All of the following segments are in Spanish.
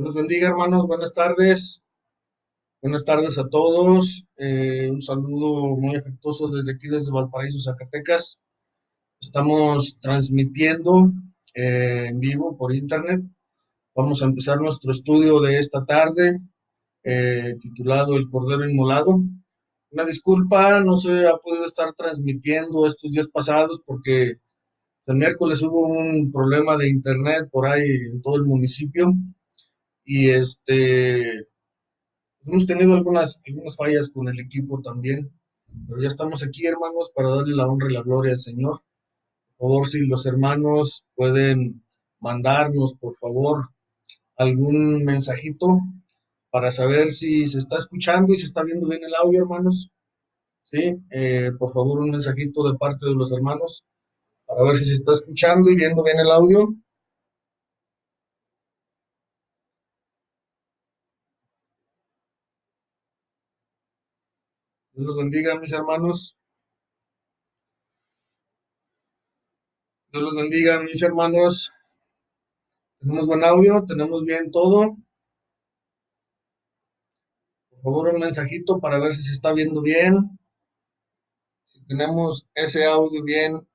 Dios los bendiga, hermanos. Buenas tardes. Buenas tardes a todos. Un saludo muy afectuoso desde aquí, desde Valparaíso, Zacatecas. Estamos transmitiendo en vivo por internet. Vamos a empezar nuestro estudio de esta tarde, titulado El Cordero Inmolado. Una disculpa, no se ha podido estar transmitiendo estos días pasados porque el miércoles hubo un problema de internet por ahí en todo el municipio y pues hemos tenido algunas fallas con el equipo también, pero ya estamos aquí, hermanos, para darle la honra y la gloria al Señor. Por favor, si los hermanos pueden mandarnos, por favor, algún mensajito para saber si se está escuchando y se está viendo bien el audio, hermanos. Sí, por favor, un mensajito de parte de los hermanos para ver si se está escuchando y viendo bien el audio. Dios los bendiga, mis hermanos. Dios los bendiga, mis hermanos. Tenemos buen audio, tenemos bien todo. Por favor, un mensajito para ver si se está viendo bien, si tenemos ese audio bien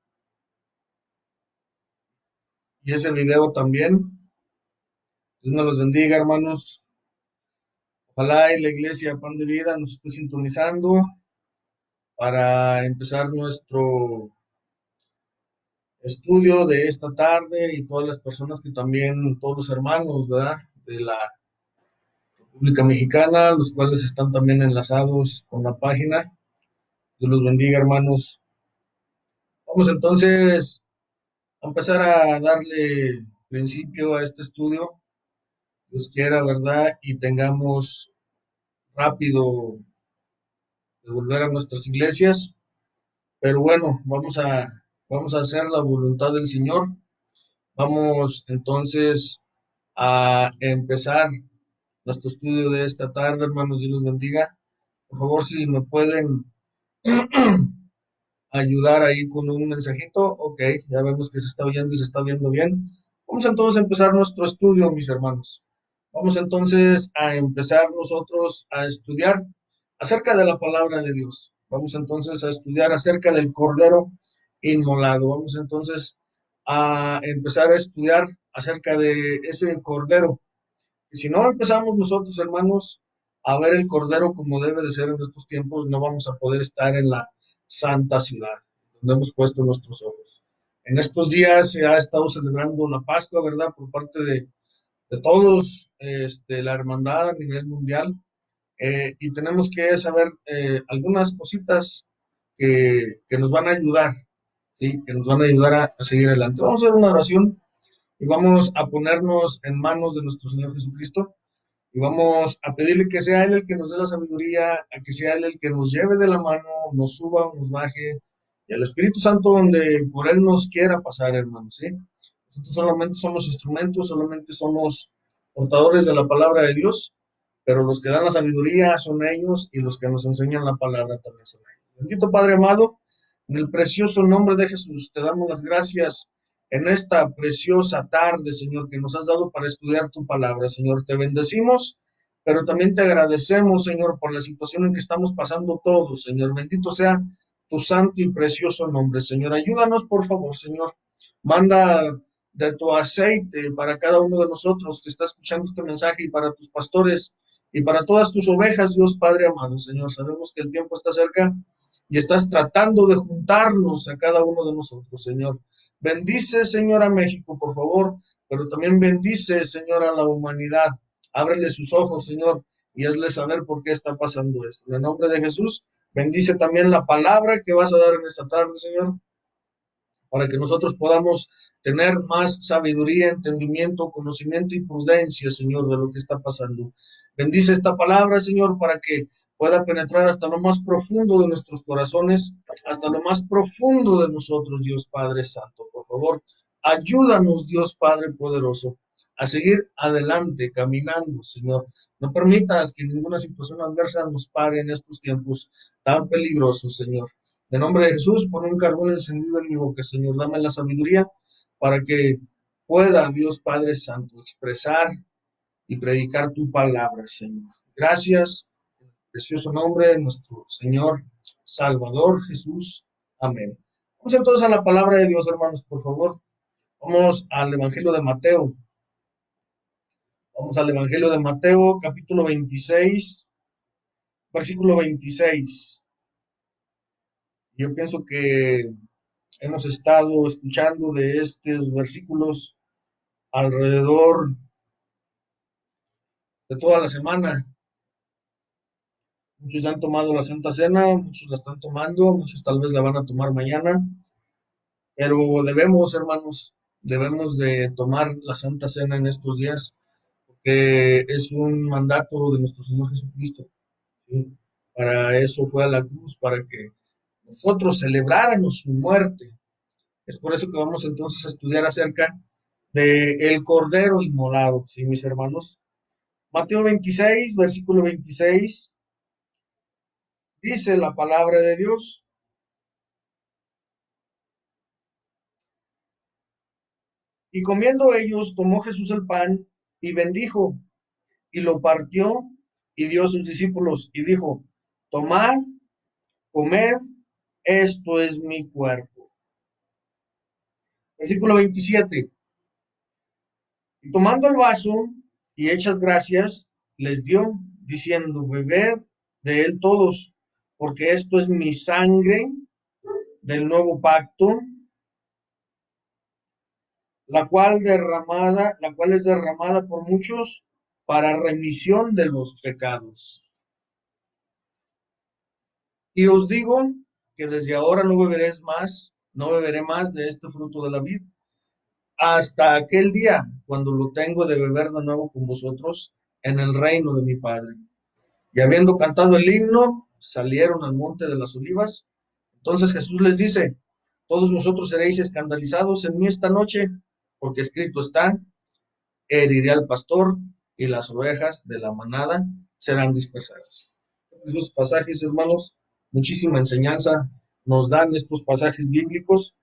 y ese video también. Dios nos los bendiga, hermanos. Ojalá y la iglesia Pan de Vida nos esté sintonizando para empezar nuestro estudio de esta tarde y todas las personas que también, todos los hermanos, ¿verdad? De la República Mexicana, los cuales están también enlazados con la página. Dios los bendiga, hermanos. Vamos entonces a empezar a darle principio a este estudio. Dios quiera, ¿verdad? Y tengamos rápido de volver a nuestras iglesias. Pero bueno, vamos a hacer la voluntad del Señor. Vamos entonces a empezar nuestro estudio de esta tarde, hermanos. Dios los bendiga. Por favor, si me pueden ayudar ahí con un mensajito. Ok, ya vemos que se está oyendo y se está viendo bien. Vamos entonces a empezar nuestro estudio, mis hermanos. Vamos entonces a empezar nosotros a estudiar acerca de la palabra de Dios. Vamos entonces a estudiar acerca del Cordero Inmolado. Vamos entonces a empezar a estudiar acerca de ese Cordero. Y si no empezamos nosotros, hermanos, a ver el Cordero como debe de ser en estos tiempos, no vamos a poder estar en la santa ciudad, donde hemos puesto nuestros ojos. En estos días se ha estado celebrando la Pascua, ¿verdad? Por parte de todos, la hermandad a nivel mundial, y tenemos que saber algunas cositas que nos van a ayudar, ¿sí? Que nos van a ayudar a seguir adelante. Vamos a hacer una oración y vamos a ponernos en manos de nuestro Señor Jesucristo y vamos a pedirle que sea Él el que nos dé la sabiduría, a que sea Él el que nos lleve de la mano, nos suba, nos baje, y al Espíritu Santo donde por Él nos quiera pasar, hermanos, ¿sí? Nosotros solamente somos instrumentos, solamente somos portadores de la palabra de Dios, pero los que dan la sabiduría son ellos y los que nos enseñan la palabra también son ellos. Bendito Padre amado, en el precioso nombre de Jesús, te damos las gracias en esta preciosa tarde, Señor, que nos has dado para estudiar tu palabra, Señor. Te bendecimos, pero también te agradecemos, Señor, por la situación en que estamos pasando todos, Señor. Bendito sea tu santo y precioso nombre, Señor. Ayúdanos, por favor, Señor. Manda de tu aceite para cada uno de nosotros que está escuchando este mensaje y para tus pastores y para todas tus ovejas, Dios Padre amado, Señor. Sabemos que el tiempo está cerca y estás tratando de juntarnos a cada uno de nosotros, Señor. Bendice, Señor, a México, por favor, pero también bendice, Señor, a la humanidad. Ábrele sus ojos, Señor, y hazle saber por qué está pasando esto. En el nombre de Jesús, bendice también la palabra que vas a dar en esta tarde, Señor, para que nosotros podamos tener más sabiduría, entendimiento, conocimiento y prudencia, Señor, de lo que está pasando. Bendice esta palabra, Señor, para que pueda penetrar hasta lo más profundo de nuestros corazones, hasta lo más profundo de nosotros, Dios Padre Santo. Por favor, ayúdanos, Dios Padre poderoso, a seguir adelante, caminando, Señor. No permitas que ninguna situación adversa nos pare en estos tiempos tan peligrosos, Señor. En nombre de Jesús, pon un carbón encendido en mi boca, Señor. Dame la sabiduría para que pueda, Dios Padre Santo, expresar y predicar tu palabra, Señor. Gracias, en el precioso nombre de nuestro Señor Salvador Jesús. Amén. Vamos entonces a la palabra de Dios, hermanos, por favor. Vamos al Evangelio de Mateo. Vamos al Evangelio de Mateo, capítulo 26, versículo 26. Yo pienso que hemos estado escuchando de estos versículos alrededor de toda la semana. Muchos han tomado la Santa Cena, muchos la están tomando, muchos tal vez la van a tomar mañana, pero debemos, hermanos, debemos de tomar la Santa Cena en estos días, porque es un mandato de nuestro Señor Jesucristo, ¿sí? Para eso fue a la cruz, para que nosotros celebráramos su muerte. Es por eso que vamos entonces a estudiar acerca del Cordero inmolado, ¿sí, mis hermanos? Mateo 26, versículo 26, dice la palabra de Dios: y comiendo ellos, tomó Jesús el pan y bendijo, y lo partió y dio a sus discípulos, y dijo: tomad, comed, esto es mi cuerpo. Versículo 27, y tomando el vaso y hechas gracias, les dio, diciendo: bebed de él todos, porque esto es mi sangre del nuevo pacto, la cual es derramada por muchos para remisión de los pecados. Y os digo que desde ahora no beberé más de este fruto de la vid, hasta aquel día cuando lo tengo de beber de nuevo con vosotros en el reino de mi Padre. Y habiendo cantado el himno, salieron al monte de las olivas. Entonces Jesús les dice: todos vosotros seréis escandalizados en mí esta noche, porque escrito está: heriré al pastor y las ovejas de la manada serán dispersadas. Esos pasajes, hermanos, muchísima enseñanza nos dan estos pasajes bíblicos.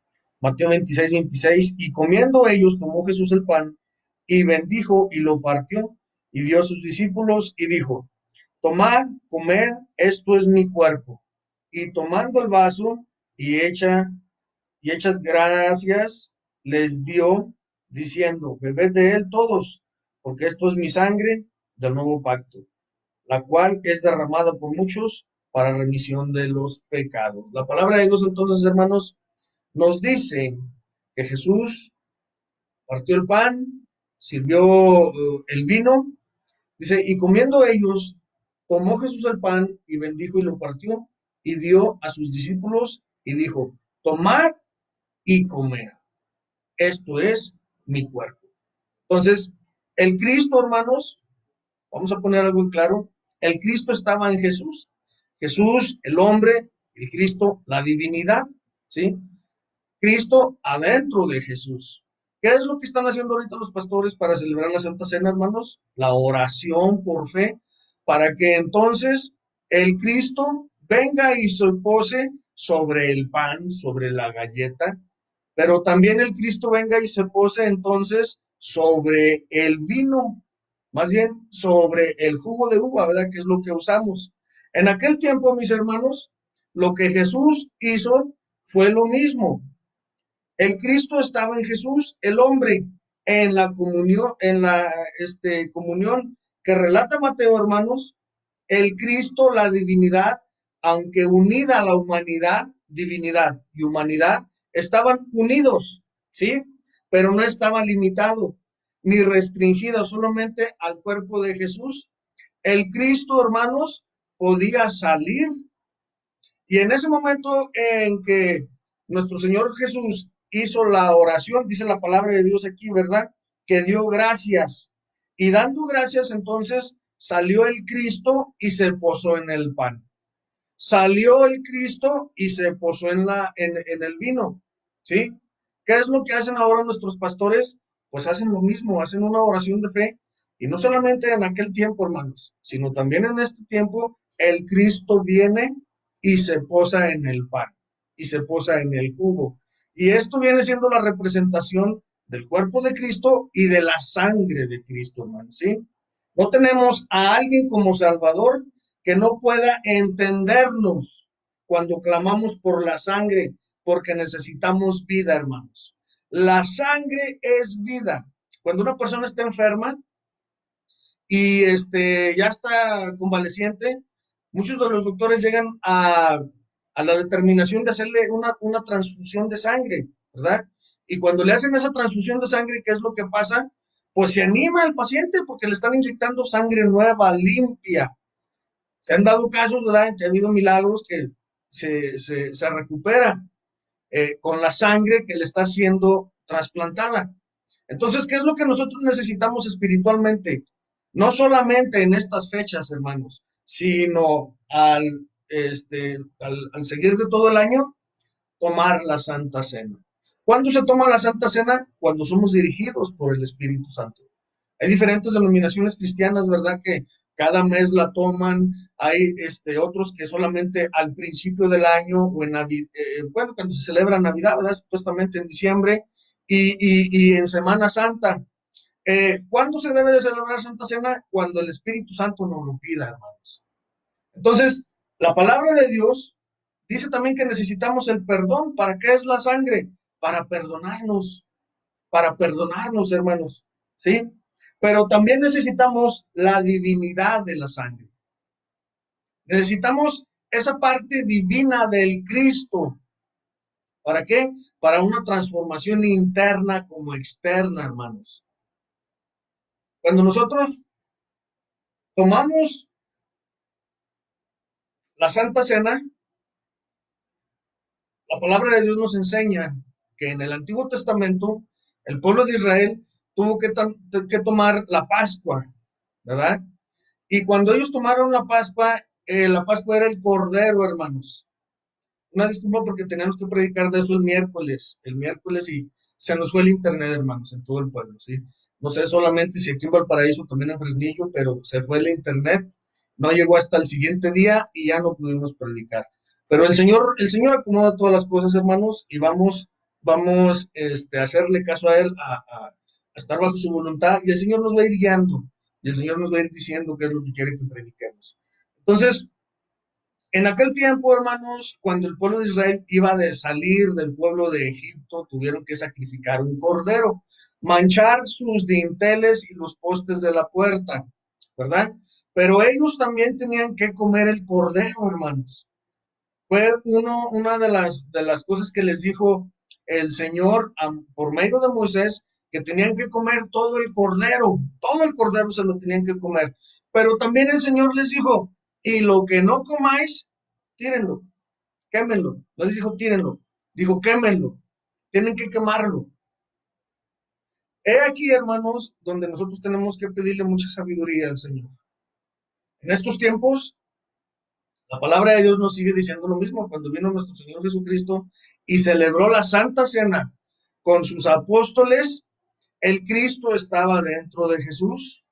Mateo 26, 26, y comiendo ellos, tomó Jesús el pan y bendijo y lo partió y dio a sus discípulos y dijo: tomad, comed, esto es mi cuerpo. Y tomando el vaso y hechas gracias, les dio, diciendo: bebed de él todos, porque esto es mi sangre del nuevo pacto, la cual es derramada por muchos para remisión de los pecados. La palabra de Dios, entonces, hermanos, nos dice que Jesús partió el pan, sirvió el vino, dice: y comiendo ellos, tomó Jesús el pan y bendijo y lo partió y dio a sus discípulos y dijo: tomad y comer, esto es mi cuerpo. Entonces, el Cristo, hermanos, vamos a poner algo en claro: el Cristo estaba en Jesús. Jesús, el hombre, el Cristo, la divinidad, ¿sí? Cristo adentro de Jesús. ¿Qué es lo que están haciendo ahorita los pastores para celebrar la Santa Cena, hermanos? La oración por fe, para que entonces el Cristo venga y se pose sobre el pan, sobre la galleta, pero también el Cristo venga y se pose entonces sobre el vino, más bien sobre el jugo de uva, ¿verdad? Que es lo que usamos. En aquel tiempo, mis hermanos, lo que Jesús hizo fue lo mismo. El Cristo estaba en Jesús, el hombre, en la comunión, comunión que relata Mateo, hermanos. El Cristo, la divinidad, aunque unida a la humanidad, divinidad y humanidad, estaban unidos, ¿sí? Pero no estaba limitado ni restringido solamente al cuerpo de Jesús. El Cristo, hermanos, podía salir, y en ese momento en que nuestro Señor Jesús hizo la oración, dice la palabra de Dios aquí, ¿verdad? Que dio gracias. Y dando gracias, entonces salió el Cristo y se posó en el pan. Salió el Cristo y se posó en el vino, ¿sí? ¿Qué es lo que hacen ahora nuestros pastores? Pues hacen lo mismo, hacen una oración de fe. Y no solamente en aquel tiempo, hermanos, sino también en este tiempo, el Cristo viene y se posa en el pan y se posa en el jugo. Y esto viene siendo la representación del cuerpo de Cristo y de la sangre de Cristo, hermanos, ¿sí? No tenemos a alguien como Salvador que no pueda entendernos cuando clamamos por la sangre, porque necesitamos vida, hermanos. La sangre es vida. Cuando una persona está enferma y ya está convaleciente, muchos de los doctores llegan a la determinación de hacerle una transfusión de sangre, ¿verdad? Y cuando le hacen esa transfusión de sangre, ¿qué es lo que pasa? Pues se anima el paciente porque le están inyectando sangre nueva, limpia. Se han dado casos, ¿verdad?, que ha habido milagros que se recupera con la sangre que le está siendo trasplantada. Entonces, ¿qué es lo que nosotros necesitamos espiritualmente? No solamente en estas fechas, hermanos, sino al seguir de todo el año, tomar la Santa Cena. ¿Cuándo se toma la Santa Cena? Cuando somos dirigidos por el Espíritu Santo. Hay diferentes denominaciones cristianas, ¿verdad? Que cada mes la toman. Hay otros que solamente al principio del año o en Navidad, bueno, cuando se celebra Navidad, ¿verdad? Supuestamente en diciembre y en Semana Santa. ¿Cuándo se debe de celebrar Santa Cena? Cuando el Espíritu Santo nos lo pida, hermanos. Entonces, la palabra de Dios dice también que necesitamos el perdón. ¿Para qué es la sangre? Para perdonarnos, hermanos, ¿sí? Pero también necesitamos la divinidad de la sangre. Necesitamos esa parte divina del Cristo. ¿Para qué? Para una transformación interna como externa, hermanos. Cuando nosotros tomamos la Santa Cena, la palabra de Dios nos enseña que en el Antiguo Testamento el pueblo de Israel tuvo que tomar la Pascua, ¿verdad? Y cuando ellos tomaron la Pascua era el Cordero, hermanos. Una disculpa porque teníamos que predicar de eso el miércoles y se nos fue el internet, hermanos, en todo el pueblo, ¿sí? No sé solamente si aquí en Valparaíso, también en Fresnillo, pero se fue el internet, no llegó hasta el siguiente día y ya no pudimos predicar. Pero el Señor acomoda todas las cosas, hermanos, y vamos a hacerle caso a Él, a estar bajo su voluntad, y el Señor nos va a ir guiando, y el Señor nos va a ir diciendo qué es lo que quiere que prediquemos. Entonces, en aquel tiempo, hermanos, cuando el pueblo de Israel iba de salir del pueblo de Egipto, tuvieron que sacrificar un cordero, manchar sus dinteles y los postes de la puerta, ¿verdad? Pero ellos también tenían que comer el cordero, hermanos. Fue una de las cosas que les dijo el Señor por medio de Moisés, que tenían que comer todo el cordero se lo tenían que comer. Pero también el Señor les dijo, y lo que no comáis, tírenlo, quémenlo. No les dijo tírenlo, dijo quémenlo, tienen que quemarlo. He aquí, hermanos, donde nosotros tenemos que pedirle mucha sabiduría al Señor. En estos tiempos, la palabra de Dios nos sigue diciendo lo mismo. Cuando vino nuestro Señor Jesucristo y celebró la Santa Cena con sus apóstoles, el Cristo estaba dentro de Jesús,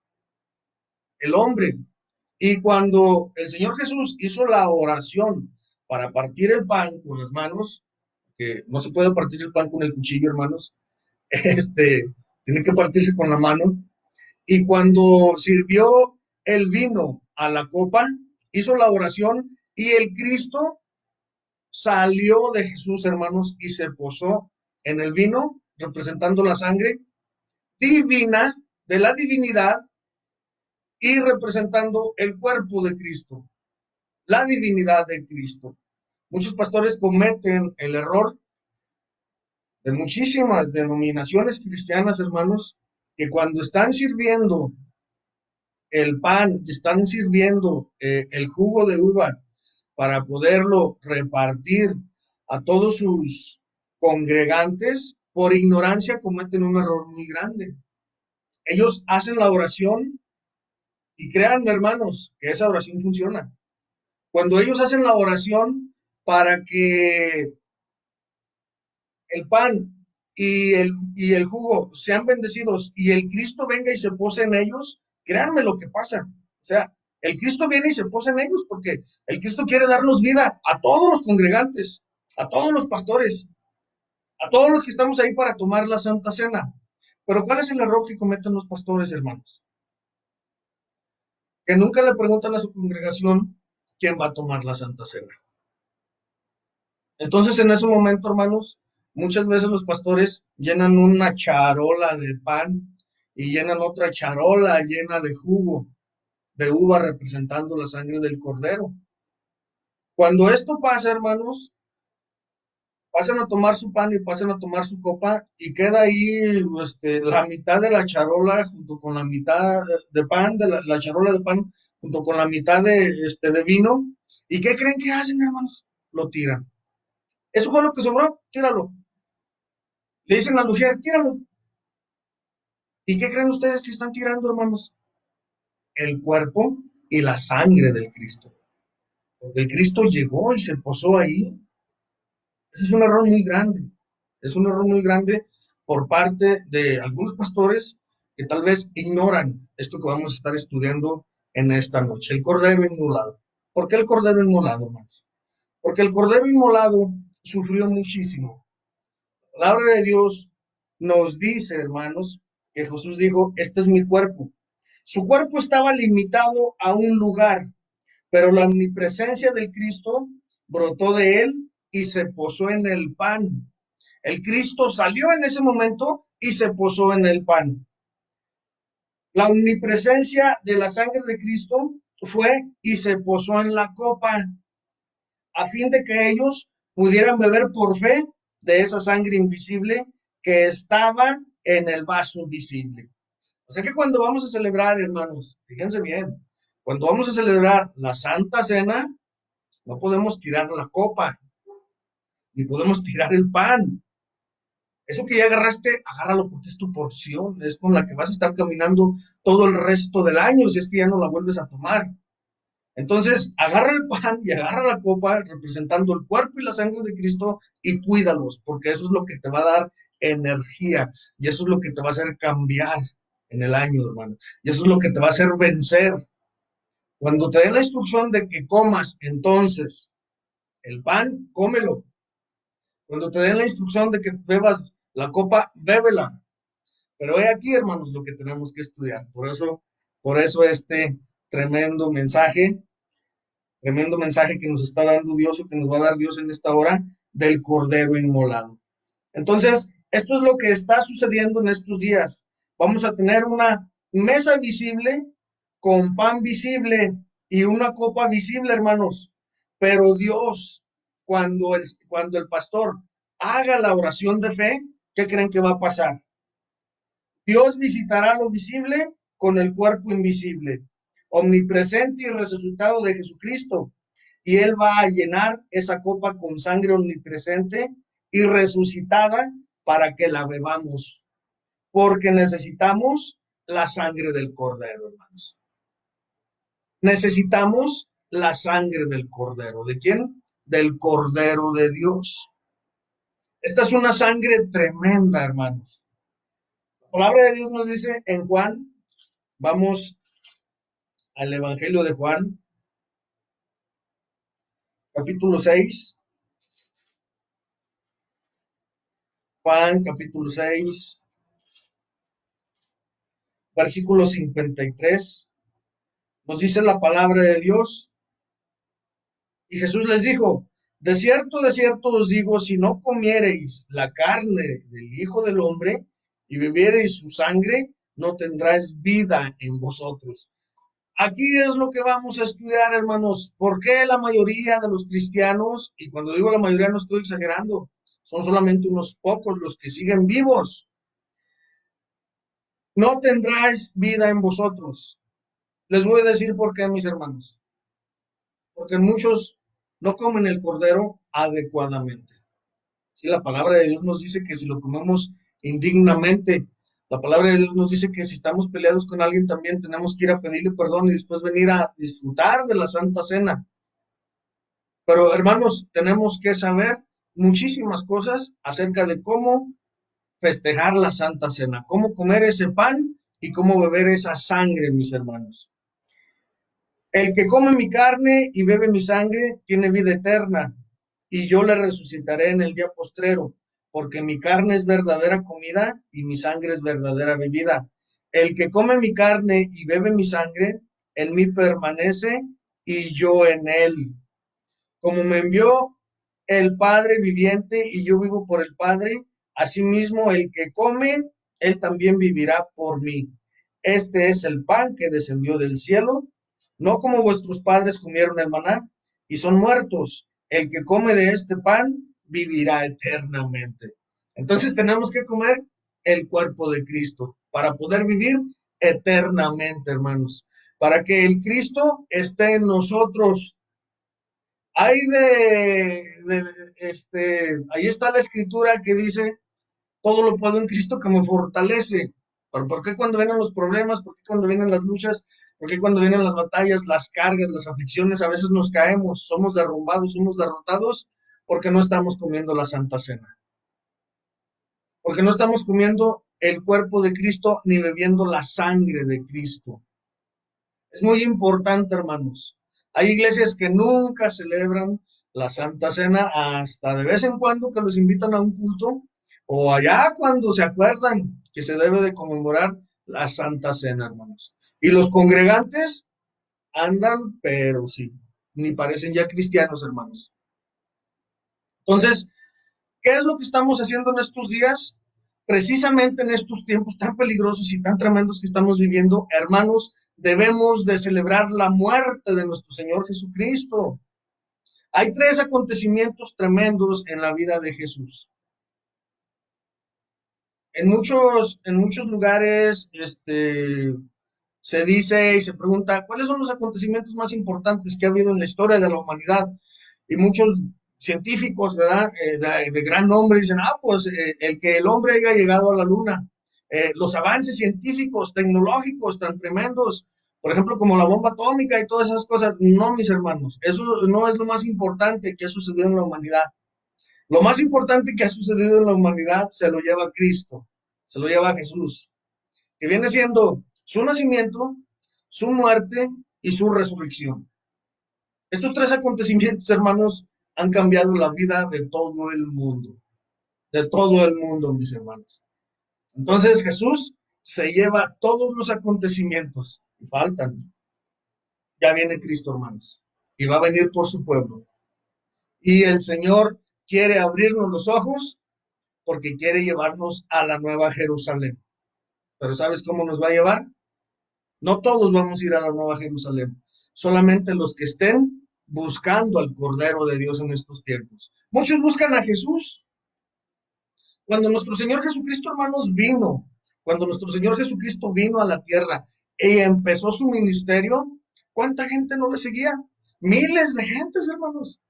el hombre. Y cuando el Señor Jesús hizo la oración para partir el pan con las manos, que no se puede partir el pan con el cuchillo, hermanos, tiene que partirse con la mano. Y cuando sirvió el vino a la copa, hizo la oración y el Cristo salió de Jesús, hermanos, y se posó en el vino, representando la sangre divina de la divinidad y representando el cuerpo de Cristo, la divinidad de Cristo. Muchos pastores cometen el error de muchísimas denominaciones cristianas, hermanos, que cuando están sirviendo el pan, que están sirviendo el jugo de uva para poderlo repartir a todos sus congregantes, por ignorancia cometen un error muy grande. Ellos hacen la oración y créanme, hermanos, que esa oración funciona. Cuando ellos hacen la oración para que el pan y el jugo sean bendecidos y el Cristo venga y se pose en ellos, créanme lo que pasa. O sea, el Cristo viene y se posa en ellos porque el Cristo quiere darnos vida a todos los congregantes, a todos los pastores, a todos los que estamos ahí para tomar la Santa Cena. Pero ¿cuál es el error que cometen los pastores, hermanos? que nunca le preguntan a su congregación quién va a tomar la Santa Cena. Entonces, en ese momento, hermanos, muchas veces los pastores llenan una charola de pan y llenan otra charola llena de jugo de uva representando la sangre del cordero. Cuando esto pasa, hermanos, pasan a tomar su pan y pasan a tomar su copa y queda ahí la mitad de la charola junto con la mitad de pan, de la charola de pan junto con la mitad de vino. ¿Y qué creen que hacen, hermanos? Lo tiran. Eso fue lo que sobró, tíralo. Le dicen al ujier, tíralo. ¿Y qué creen ustedes que están tirando, hermanos? El cuerpo y la sangre del Cristo. Porque el Cristo llegó y se posó ahí. Ese es un error muy grande. Es un error muy grande por parte de algunos pastores que tal vez ignoran esto que vamos a estar estudiando en esta noche. El cordero inmolado. ¿Por qué el cordero inmolado, hermanos? Porque el cordero inmolado sufrió muchísimo. La palabra de Dios nos dice, hermanos, que Jesús dijo, este es mi cuerpo. Su cuerpo estaba limitado a un lugar, pero la omnipresencia del Cristo brotó de él y se posó en el pan. El Cristo salió en ese momento y se posó en el pan. La omnipresencia de la sangre de Cristo fue y se posó en la copa, a fin de que ellos pudieran beber por fe de esa sangre invisible que estaba en el vaso visible. O sea que cuando vamos a celebrar, hermanos, fíjense bien, cuando vamos a celebrar la Santa Cena, no podemos tirar la copa, ni podemos tirar el pan. Eso que ya agarraste, agárralo porque es tu porción, es con la que vas a estar caminando todo el resto del año, si es que ya no la vuelves a tomar. Entonces, agarra el pan y agarra la copa representando el cuerpo y la sangre de Cristo y cuídalos, porque eso es lo que te va a dar energía y eso es lo que te va a hacer cambiar en el año, hermano. Y eso es lo que te va a hacer vencer. Cuando te den la instrucción de que comas, entonces, el pan, cómelo. Cuando te den la instrucción de que bebas la copa, bébela. Pero he aquí, hermanos, lo que tenemos que estudiar. Por eso este tremendo mensaje que nos está dando Dios o que nos va a dar Dios en esta hora del Cordero Inmolado. Entonces, esto es lo que está sucediendo en estos días. Vamos a tener una mesa visible con pan visible y una copa visible, hermanos. Pero Dios, cuando el pastor haga la oración de fe, ¿qué creen que va a pasar? Dios visitará lo visible con el cuerpo invisible, omnipresente y resucitado de Jesucristo. Y Él va a llenar esa copa con sangre omnipresente y resucitada para que la bebamos, porque necesitamos la sangre del Cordero, hermanos. Necesitamos la sangre del Cordero. ¿De quién? Del Cordero de Dios. Esta es una sangre tremenda, hermanos. La palabra de Dios nos dice en Juan, vamos al Evangelio de Juan, capítulo 6. Juan, capítulo 6, versículo 53. Nos dice la palabra de Dios. Y Jesús les dijo, de cierto os digo, si no comiereis la carne del Hijo del Hombre y bebiereis su sangre, no tendráis vida en vosotros. Aquí es lo que vamos a estudiar, hermanos. ¿Por qué la mayoría de los cristianos, y cuando digo la mayoría no estoy exagerando, son solamente unos pocos los que siguen vivos, no tendráis vida en vosotros? Les voy a decir por qué, mis hermanos. Porque muchos no comen el cordero adecuadamente. Sí, la palabra de Dios nos dice que si lo comemos indignamente, la palabra de Dios nos dice que si estamos peleados con alguien también tenemos que ir a pedirle perdón y después venir a disfrutar de la Santa Cena. Pero hermanos, tenemos que saber muchísimas cosas acerca de cómo festejar la Santa Cena, cómo comer ese pan y cómo beber esa sangre, mis hermanos. El que come mi carne y bebe mi sangre tiene vida eterna, y yo le resucitaré en el día postrero, porque mi carne es verdadera comida y mi sangre es verdadera bebida. El que come mi carne y bebe mi sangre en mí permanece y yo en él. Como me envió el Padre viviente y yo vivo por el Padre, asimismo el que come, él también vivirá por mí. Este es el pan que descendió del cielo, no como vuestros padres comieron el maná y son muertos. El que come de este pan vivirá eternamente. Entonces tenemos que comer el cuerpo de Cristo para poder vivir eternamente, hermanos. Para que el Cristo esté en nosotros. Hay ahí está la escritura que dice, todo lo puedo en Cristo que me fortalece. Pero ¿por qué cuando vienen los problemas? ¿Por qué cuando vienen las luchas? ¿Por qué cuando vienen las batallas, las cargas, las aflicciones, a veces nos caemos, somos derrumbados, somos derrotados? Porque no estamos comiendo la Santa Cena. Porque no estamos comiendo el cuerpo de Cristo ni bebiendo la sangre de Cristo. Es muy importante, hermanos. Hay iglesias que nunca celebran la Santa Cena hasta de vez en cuando que los invitan a un culto o allá cuando se acuerdan que se debe de conmemorar la Santa Cena, hermanos. Y los congregantes andan, pero sí, ni parecen ya cristianos, hermanos. Entonces, ¿qué es lo que estamos haciendo en estos días? Precisamente en estos tiempos tan peligrosos y tan tremendos que estamos viviendo, hermanos, debemos de celebrar la muerte de nuestro Señor Jesucristo. Hay tres acontecimientos tremendos en la vida de Jesús. En muchos lugares, se dice y se pregunta, ¿cuáles son los acontecimientos más importantes que ha habido en la historia de la humanidad? Y muchos científicos, ¿verdad? De gran nombre dicen, pues el que el hombre haya llegado a la luna, los avances científicos, tecnológicos tan tremendos, por ejemplo, como la bomba atómica y todas esas cosas. No, mis hermanos, eso no es lo más importante que ha sucedido en la humanidad. Lo más importante que ha sucedido en la humanidad se lo lleva Cristo, se lo lleva Jesús, que viene siendo su nacimiento, su muerte y su resurrección. Estos tres acontecimientos, hermanos, han cambiado la vida de todo el mundo, mis hermanos. Entonces Jesús se lleva todos los acontecimientos y faltan. Ya viene Cristo, hermanos, y va a venir por su pueblo. Y el Señor quiere abrirnos los ojos porque quiere llevarnos a la nueva Jerusalén. Pero ¿sabes cómo nos va a llevar? No todos vamos a ir a la nueva Jerusalén, solamente los que estén buscando al Cordero de Dios en estos tiempos. Muchos buscan a Jesús. Cuando nuestro Señor Jesucristo, hermanos, cuando nuestro Señor Jesucristo vino a la tierra y empezó su ministerio, ¿cuánta gente no le seguía? Miles de gentes, hermanos.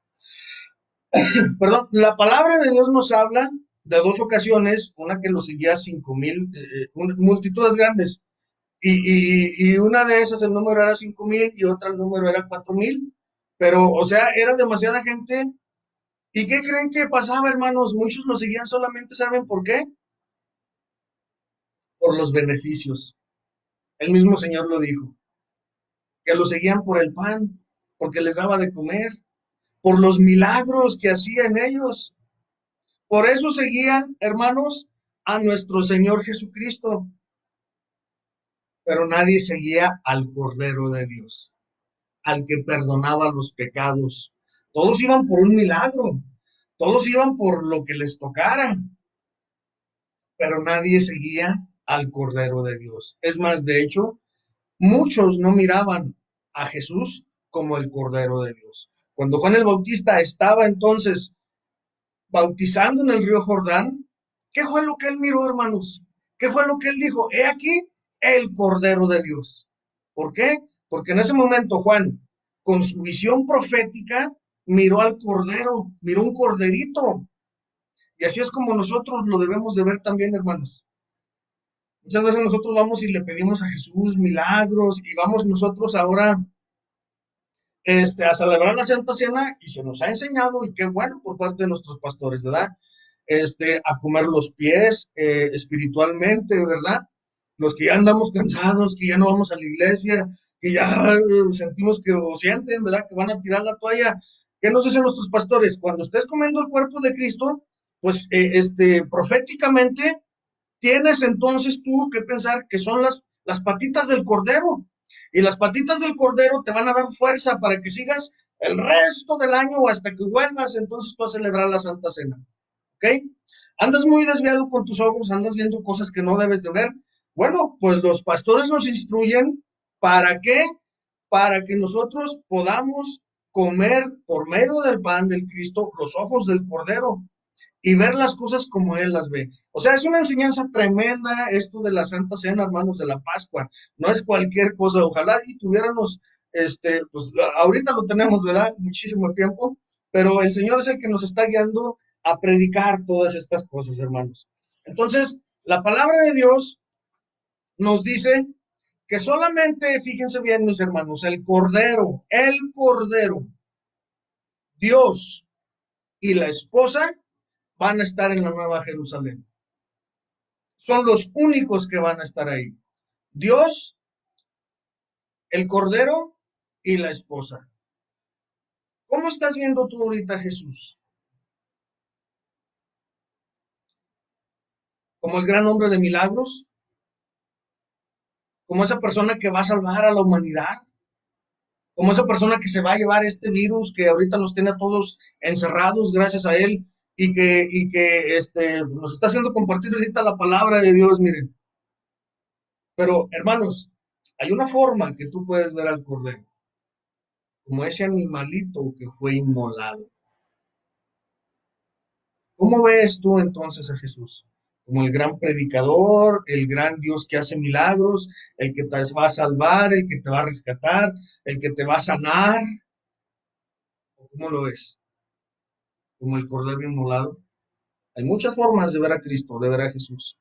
Perdón, la palabra de Dios nos habla de dos ocasiones, una que lo seguía 5,000, multitudes grandes, y una de esas el número era 5,000 y otra el número era 4,000, pero o sea, era demasiada gente. ¿Y qué creen que pasaba, hermanos? Muchos lo seguían solamente, ¿saben por qué? Por los beneficios. El mismo Señor lo dijo, que lo seguían por el pan, porque les daba de comer, por los milagros que hacía en ellos. Por eso seguían, hermanos, a nuestro Señor Jesucristo, pero nadie seguía al Cordero de Dios, al que perdonaba los pecados. Todos iban por un milagro, todos iban por lo que les tocara, pero nadie seguía al Cordero de Dios. Es más, de hecho, muchos no miraban a Jesús como el Cordero de Dios. Cuando Juan el Bautista estaba entonces bautizando en el río Jordán, ¿qué fue lo que él miró, hermanos? ¿Qué fue lo que él dijo? He aquí el Cordero de Dios. ¿Por qué? Porque en ese momento Juan, con su visión profética, miró al Cordero, miró un corderito. Y así es como nosotros lo debemos de ver también, hermanos. Muchas veces nosotros vamos y le pedimos a Jesús milagros y vamos nosotros ahora a celebrar la Santa Cena y se nos ha enseñado, y qué bueno por parte de nuestros pastores, ¿verdad? A comer los pies espiritualmente, ¿verdad? Los que ya andamos cansados, que ya no vamos a la iglesia, que ya sentimos que o sienten, ¿verdad? Que van a tirar la toalla. ¿Qué nos dicen nuestros pastores? Cuando estés comiendo el cuerpo de Cristo, pues proféticamente tienes entonces tú que pensar que son las patitas del cordero. Y las patitas del cordero te van a dar fuerza para que sigas el resto del año o hasta que vuelvas entonces tú a celebrar la Santa Cena. ¿Ok? Andas muy desviado con tus ojos, andas viendo cosas que no debes de ver. Bueno, pues los pastores nos instruyen. ¿Para qué? Para que nosotros podamos comer por medio del pan del Cristo los ojos del Cordero y ver las cosas como Él las ve. O sea, es una enseñanza tremenda esto de la Santa Cena, hermanos, de la Pascua. No es cualquier cosa. Ojalá y tuviéramos, pues ahorita lo tenemos, ¿verdad? Muchísimo tiempo, pero el Señor es el que nos está guiando a predicar todas estas cosas, hermanos. Entonces, la palabra de Dios nos dice que solamente, fíjense bien, mis hermanos, el Cordero, Dios y la esposa van a estar en la Nueva Jerusalén. Son los únicos que van a estar ahí. Dios, el Cordero y la esposa. ¿Cómo estás viendo tú ahorita a Jesús? ¿Como el gran hombre de milagros? ¿Como esa persona que va a salvar a la humanidad? ¿Como esa persona que se va a llevar este virus que ahorita nos tiene a todos encerrados gracias a él y que nos está haciendo compartir ahorita la palabra de Dios, miren? Pero, hermanos, hay una forma que tú puedes ver al Cordero, como ese animalito que fue inmolado. ¿Cómo ves tú entonces a Jesús? Como el gran predicador, el gran Dios que hace milagros, el que te va a salvar, el que te va a rescatar, el que te va a sanar. ¿Cómo lo ves? Como el Cordero inmolado. Hay muchas formas de ver a Cristo, de ver a Jesús,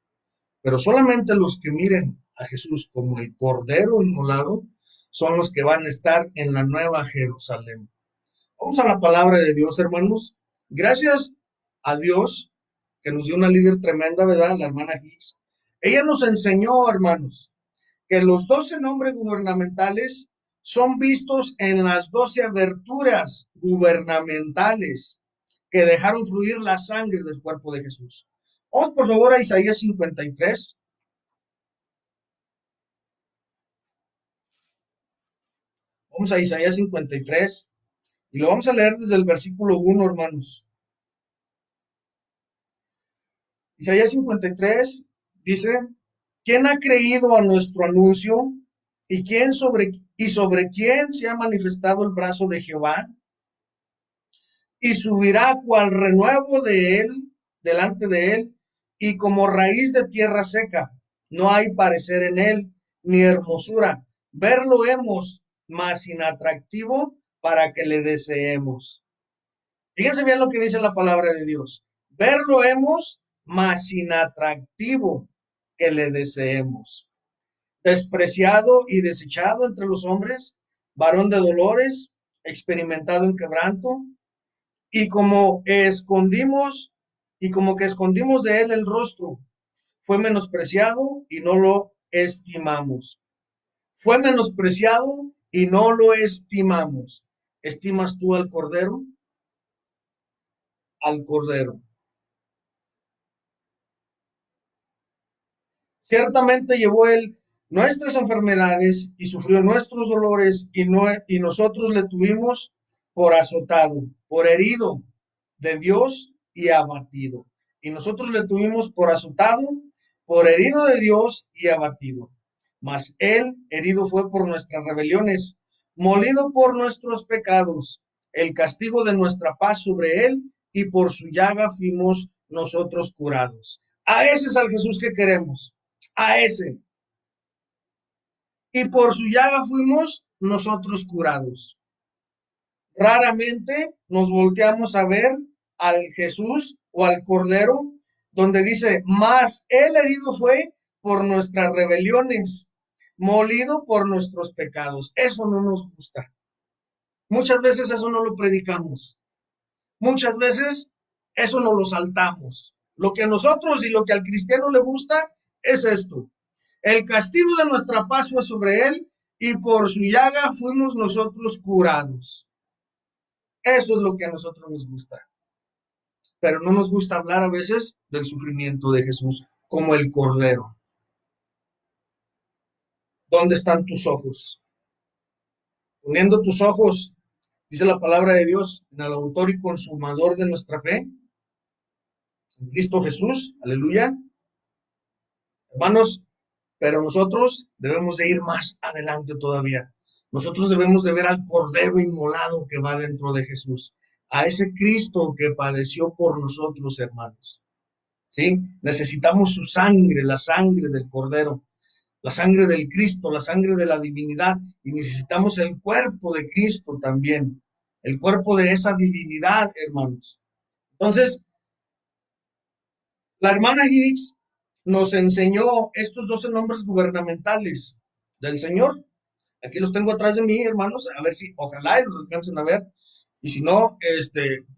pero solamente los que miren a Jesús como el Cordero inmolado son los que van a estar en la Nueva Jerusalén. Vamos a la palabra de Dios, hermanos. Gracias a Dios que nos dio una líder tremenda, ¿verdad? La hermana Hicks. Ella nos enseñó, hermanos, que los 12 nombres gubernamentales son vistos en las 12 aberturas gubernamentales que dejaron fluir la sangre del cuerpo de Jesús. Vamos por favor a Isaías 53. Vamos a Isaías 53 y lo vamos a leer desde el versículo 1, hermanos. Isaías 53 dice, ¿quién ha creído a nuestro anuncio? ¿Y sobre quién se ha manifestado el brazo de Jehová? Y subirá cual renuevo de él, delante de él, y como raíz de tierra seca. No hay parecer en él, ni hermosura. Verlo hemos, mas inatractivo para que le deseemos. Fíjense bien lo que dice la palabra de Dios. Verlo hemos, mas inatractivo que le deseemos. Despreciado y desechado entre los hombres, varón de dolores, experimentado en quebranto, y como escondimos, y como que escondimos de él el rostro, fue menospreciado y no lo estimamos. Fue menospreciado y no lo estimamos. ¿Estimas tú al Cordero? Al Cordero. Ciertamente llevó él nuestras enfermedades y sufrió nuestros dolores y nosotros le tuvimos por azotado, por herido de Dios y abatido. Y nosotros le tuvimos por azotado, por herido de Dios y abatido. Mas él herido fue por nuestras rebeliones, molido por nuestros pecados. El castigo de nuestra paz sobre él y por su llaga fuimos nosotros curados. A ese es al Jesús que queremos, a ese. Y por su llaga fuimos nosotros curados. Raramente nos volteamos a ver al Jesús o al Cordero, donde dice, más el herido fue por nuestras rebeliones, molido por nuestros pecados. Eso no nos gusta. Muchas veces eso no lo predicamos. Muchas veces eso no lo saltamos. Lo que a nosotros y lo que al cristiano le gusta es esto. El castigo de nuestra paz fue sobre él y por su llaga fuimos nosotros curados. Eso es lo que a nosotros nos gusta. Pero no nos gusta hablar a veces del sufrimiento de Jesús como el Cordero. ¿Dónde están tus ojos? poniendo tus ojos, dice la palabra de Dios, en el autor y consumador de nuestra fe, en Cristo Jesús, aleluya. Hermanos, pero nosotros debemos de ir más adelante todavía. Nosotros debemos de ver al Cordero inmolado que va dentro de Jesús, a ese Cristo que padeció por nosotros, hermanos. ¿Sí? Necesitamos su sangre, la sangre del Cordero, la sangre del Cristo, la sangre de la divinidad, y necesitamos el cuerpo de Cristo también, el cuerpo de esa divinidad, hermanos. Entonces, la hermana Hicks nos enseñó estos 12 nombres gubernamentales del Señor. Aquí los tengo atrás de mí, hermanos, a ver si, ojalá y los alcancen a ver. Y si no,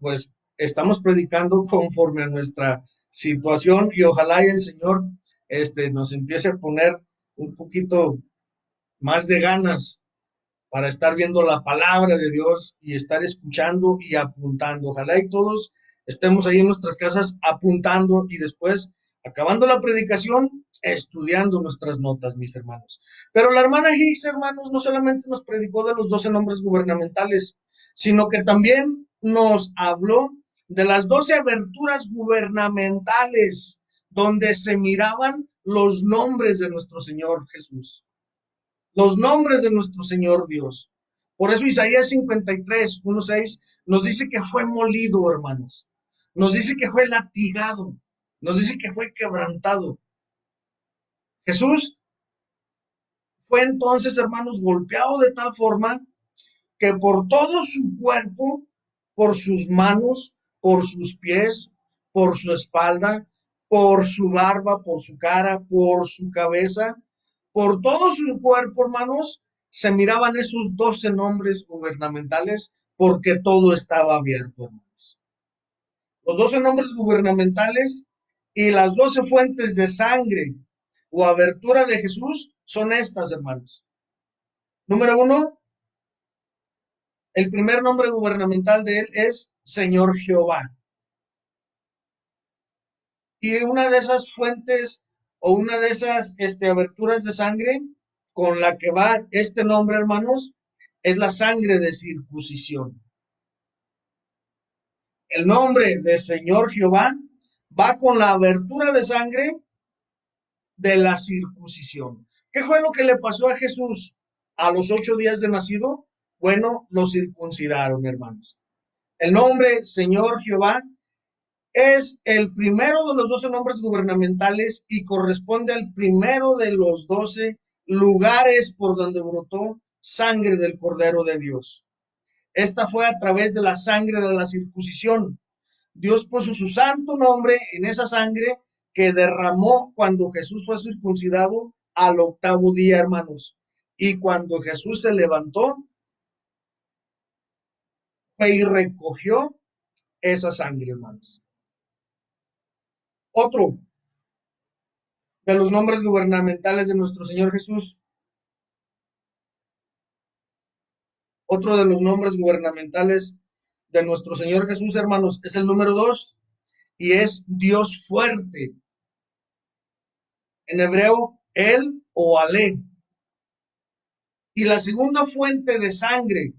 pues estamos predicando conforme a nuestra situación y ojalá y el Señor, nos empiece a poner un poquito más de ganas para estar viendo la palabra de Dios y estar escuchando y apuntando. Ojalá y todos estemos ahí en nuestras casas apuntando y después, acabando la predicación, estudiando nuestras notas, mis hermanos. Pero la hermana Hicks, hermanos, no solamente nos predicó de los 12 nombres gubernamentales, sino que también nos habló de las 12 aberturas gubernamentales donde se miraban los nombres de nuestro Señor Jesús, los nombres de nuestro Señor Dios. Por eso Isaías 53, 1:6 nos dice que fue molido, hermanos. Nos dice que fue latigado. Nos dice que fue quebrantado. Jesús fue entonces, hermanos, golpeado de tal forma que por todo su cuerpo, por sus manos, por sus pies, por su espalda, por su barba, por su cara, por su cabeza, por todo su cuerpo, hermanos, se miraban esos 12 nombres gubernamentales porque todo estaba abierto, hermanos. Los 12 nombres gubernamentales y las 12 fuentes de sangre o abertura de Jesús son estas, hermanos. Número 1, el primer nombre gubernamental de él es Señor Jehová. Y una de esas fuentes o una de esas aberturas de sangre con la que va este nombre, hermanos, es la sangre de circuncisión. El nombre de Señor Jehová va con la abertura de sangre de la circuncisión. ¿Qué fue lo que le pasó a Jesús a los 8 días de nacido? Bueno, lo circuncidaron, hermanos. El nombre Señor Jehová es el primero de los 12 nombres gubernamentales y corresponde al primero de los 12 lugares por donde brotó sangre del Cordero de Dios. Esta fue a través de la sangre de la circuncisión. Dios puso su santo nombre en esa sangre que derramó cuando Jesús fue circuncidado al 8º día, hermanos. Y cuando Jesús se levantó, fue y recogió esa sangre, hermanos. Otro de los nombres gubernamentales de nuestro Señor Jesús, otro de los nombres gubernamentales de nuestro Señor Jesús, hermanos, es el número 2 y es Dios fuerte. En hebreo, El o Ale. Y la segunda fuente de sangre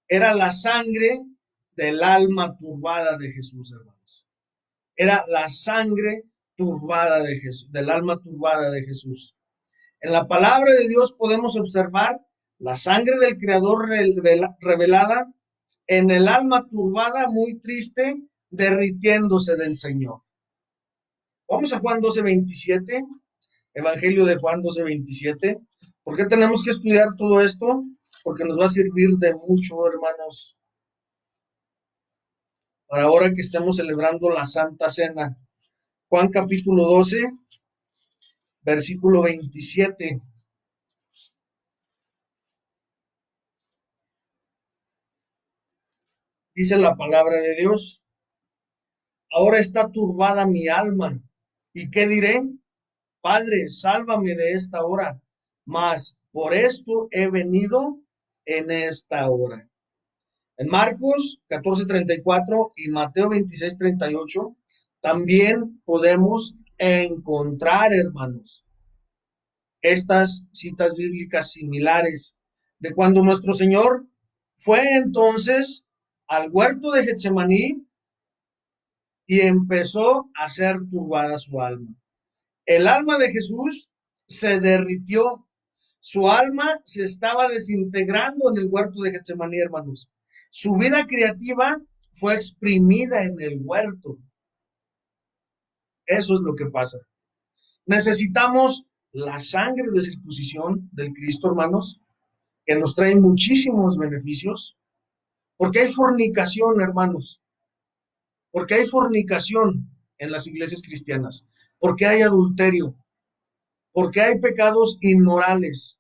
era la sangre del alma turbada de Jesús, hermanos. Era la sangre turbada de Jesús, del alma turbada de Jesús. En la palabra de Dios podemos observar la sangre del Creador revelada en el alma turbada, muy triste, derritiéndose del Señor. Vamos a Juan 12:27, Evangelio de Juan 12:27. ¿Por qué tenemos que estudiar todo esto? Porque nos va a servir de mucho, hermanos, para ahora que estemos celebrando la Santa Cena. Juan capítulo 12, versículo 27. Dice la palabra de Dios: ahora está turbada mi alma. ¿Y qué diré? Padre, sálvame de esta hora. Mas por esto he venido en esta hora. En Marcos 14:34 y Mateo 26:38 también podemos encontrar, hermanos, estas citas bíblicas similares de cuando nuestro Señor fue entonces al huerto de Getsemaní y empezó a ser turbada su alma. El alma de Jesús se derritió, su alma se estaba desintegrando en el huerto de Getsemaní, hermanos. Su vida creativa fue exprimida en el huerto. Eso es lo que pasa. Necesitamos la sangre de circuncisión del Cristo, hermanos, que nos trae muchísimos beneficios, porque hay fornicación, hermanos, porque hay fornicación en las iglesias cristianas, porque hay adulterio, porque hay pecados inmorales,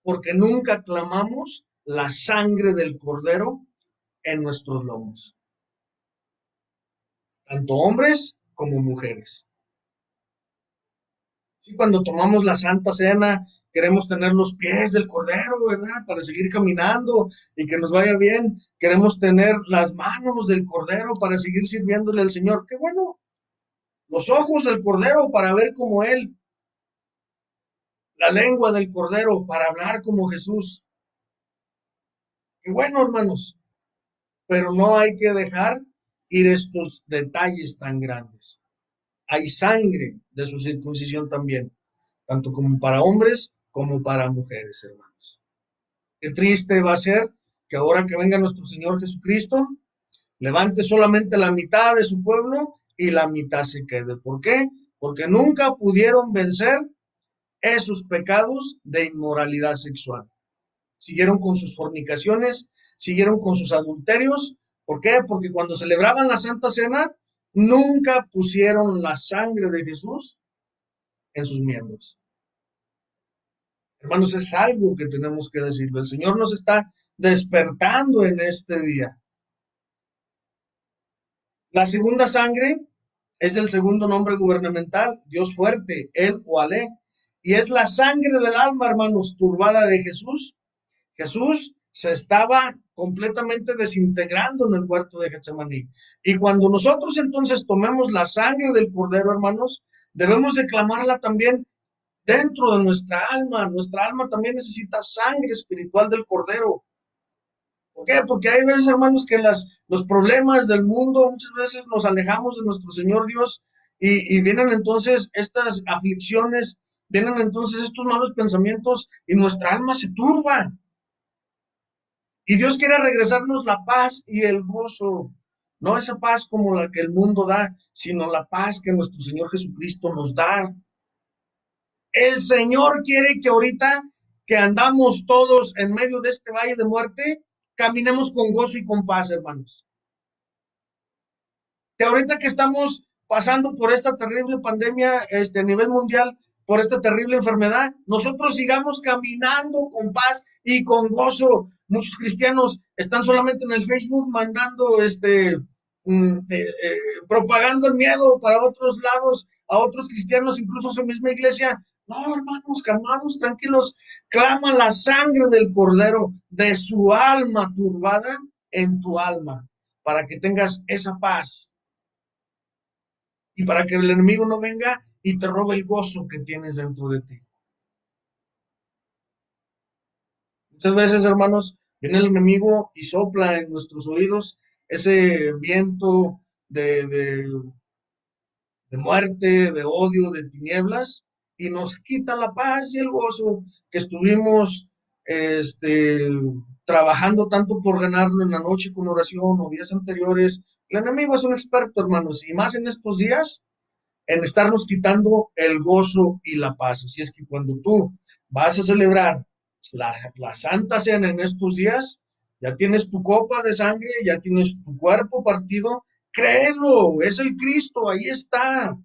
porque nunca clamamos la sangre del Cordero en nuestros lomos, tanto hombres como mujeres. Sí, cuando tomamos la Santa Cena, queremos tener los pies del Cordero, ¿verdad? Para seguir caminando y que nos vaya bien. Queremos tener las manos del Cordero para seguir sirviéndole al Señor. Qué bueno. Los ojos del Cordero para ver como Él. La lengua del Cordero para hablar como Jesús. Qué bueno, hermanos. Pero no hay que dejar ir estos detalles tan grandes. Hay sangre de su circuncisión también, tanto como para hombres como para mujeres, hermanos. Qué triste va a ser que ahora que venga nuestro Señor Jesucristo, levante solamente la mitad de su pueblo y la mitad se quede. ¿Por qué? Porque nunca pudieron vencer esos pecados de inmoralidad sexual. Siguieron con sus fornicaciones, siguieron con sus adulterios. ¿Por qué? Porque cuando celebraban la Santa Cena, nunca pusieron la sangre de Jesús en sus miembros. Hermanos, es algo que tenemos que decirlo. El Señor nos está despertando en este día. La segunda sangre es el segundo nombre gubernamental, Dios fuerte, El Oalé, y es la sangre del alma, hermanos, turbada de Jesús. Jesús se estaba completamente desintegrando en el huerto de Getsemaní. Y cuando nosotros entonces tomemos la sangre del Cordero, hermanos, debemos declamarla también dentro de nuestra alma. Nuestra alma también necesita sangre espiritual del Cordero. ¿Por qué? Porque hay veces, hermanos, que los problemas del mundo muchas veces nos alejamos de nuestro Señor Dios y vienen entonces estas aflicciones, vienen entonces estos malos pensamientos y nuestra alma se turba. Y Dios quiere regresarnos la paz y el gozo. No esa paz como la que el mundo da, sino la paz que nuestro Señor Jesucristo nos da. El Señor quiere que ahorita que andamos todos en medio de este valle de muerte, caminemos con gozo y con paz, hermanos. Que ahorita que estamos pasando por esta terrible pandemia a nivel mundial, por esta terrible enfermedad, nosotros sigamos caminando con paz y con gozo. Muchos cristianos están solamente en el Facebook mandando propagando el miedo para otros lados, a otros cristianos, incluso a su misma iglesia. No, hermanos, calmados, tranquilos. Clama la sangre del Cordero de su alma turbada en tu alma, para que tengas esa paz y para que el enemigo no venga y te robe el gozo que tienes dentro de ti. Muchas veces, hermanos, viene el enemigo y sopla en nuestros oídos ese viento de muerte, de odio, de tinieblas, y nos quita la paz y el gozo que estuvimos trabajando tanto por ganarlo en la noche con oración o días anteriores. El enemigo es un experto, hermanos, y más en estos días, en estarnos quitando el gozo y la paz. Así es que cuando tú vas a celebrar la Santa Cena en estos días, ya tienes tu copa de sangre, ya tienes tu cuerpo partido, créelo, es el Cristo, ahí está.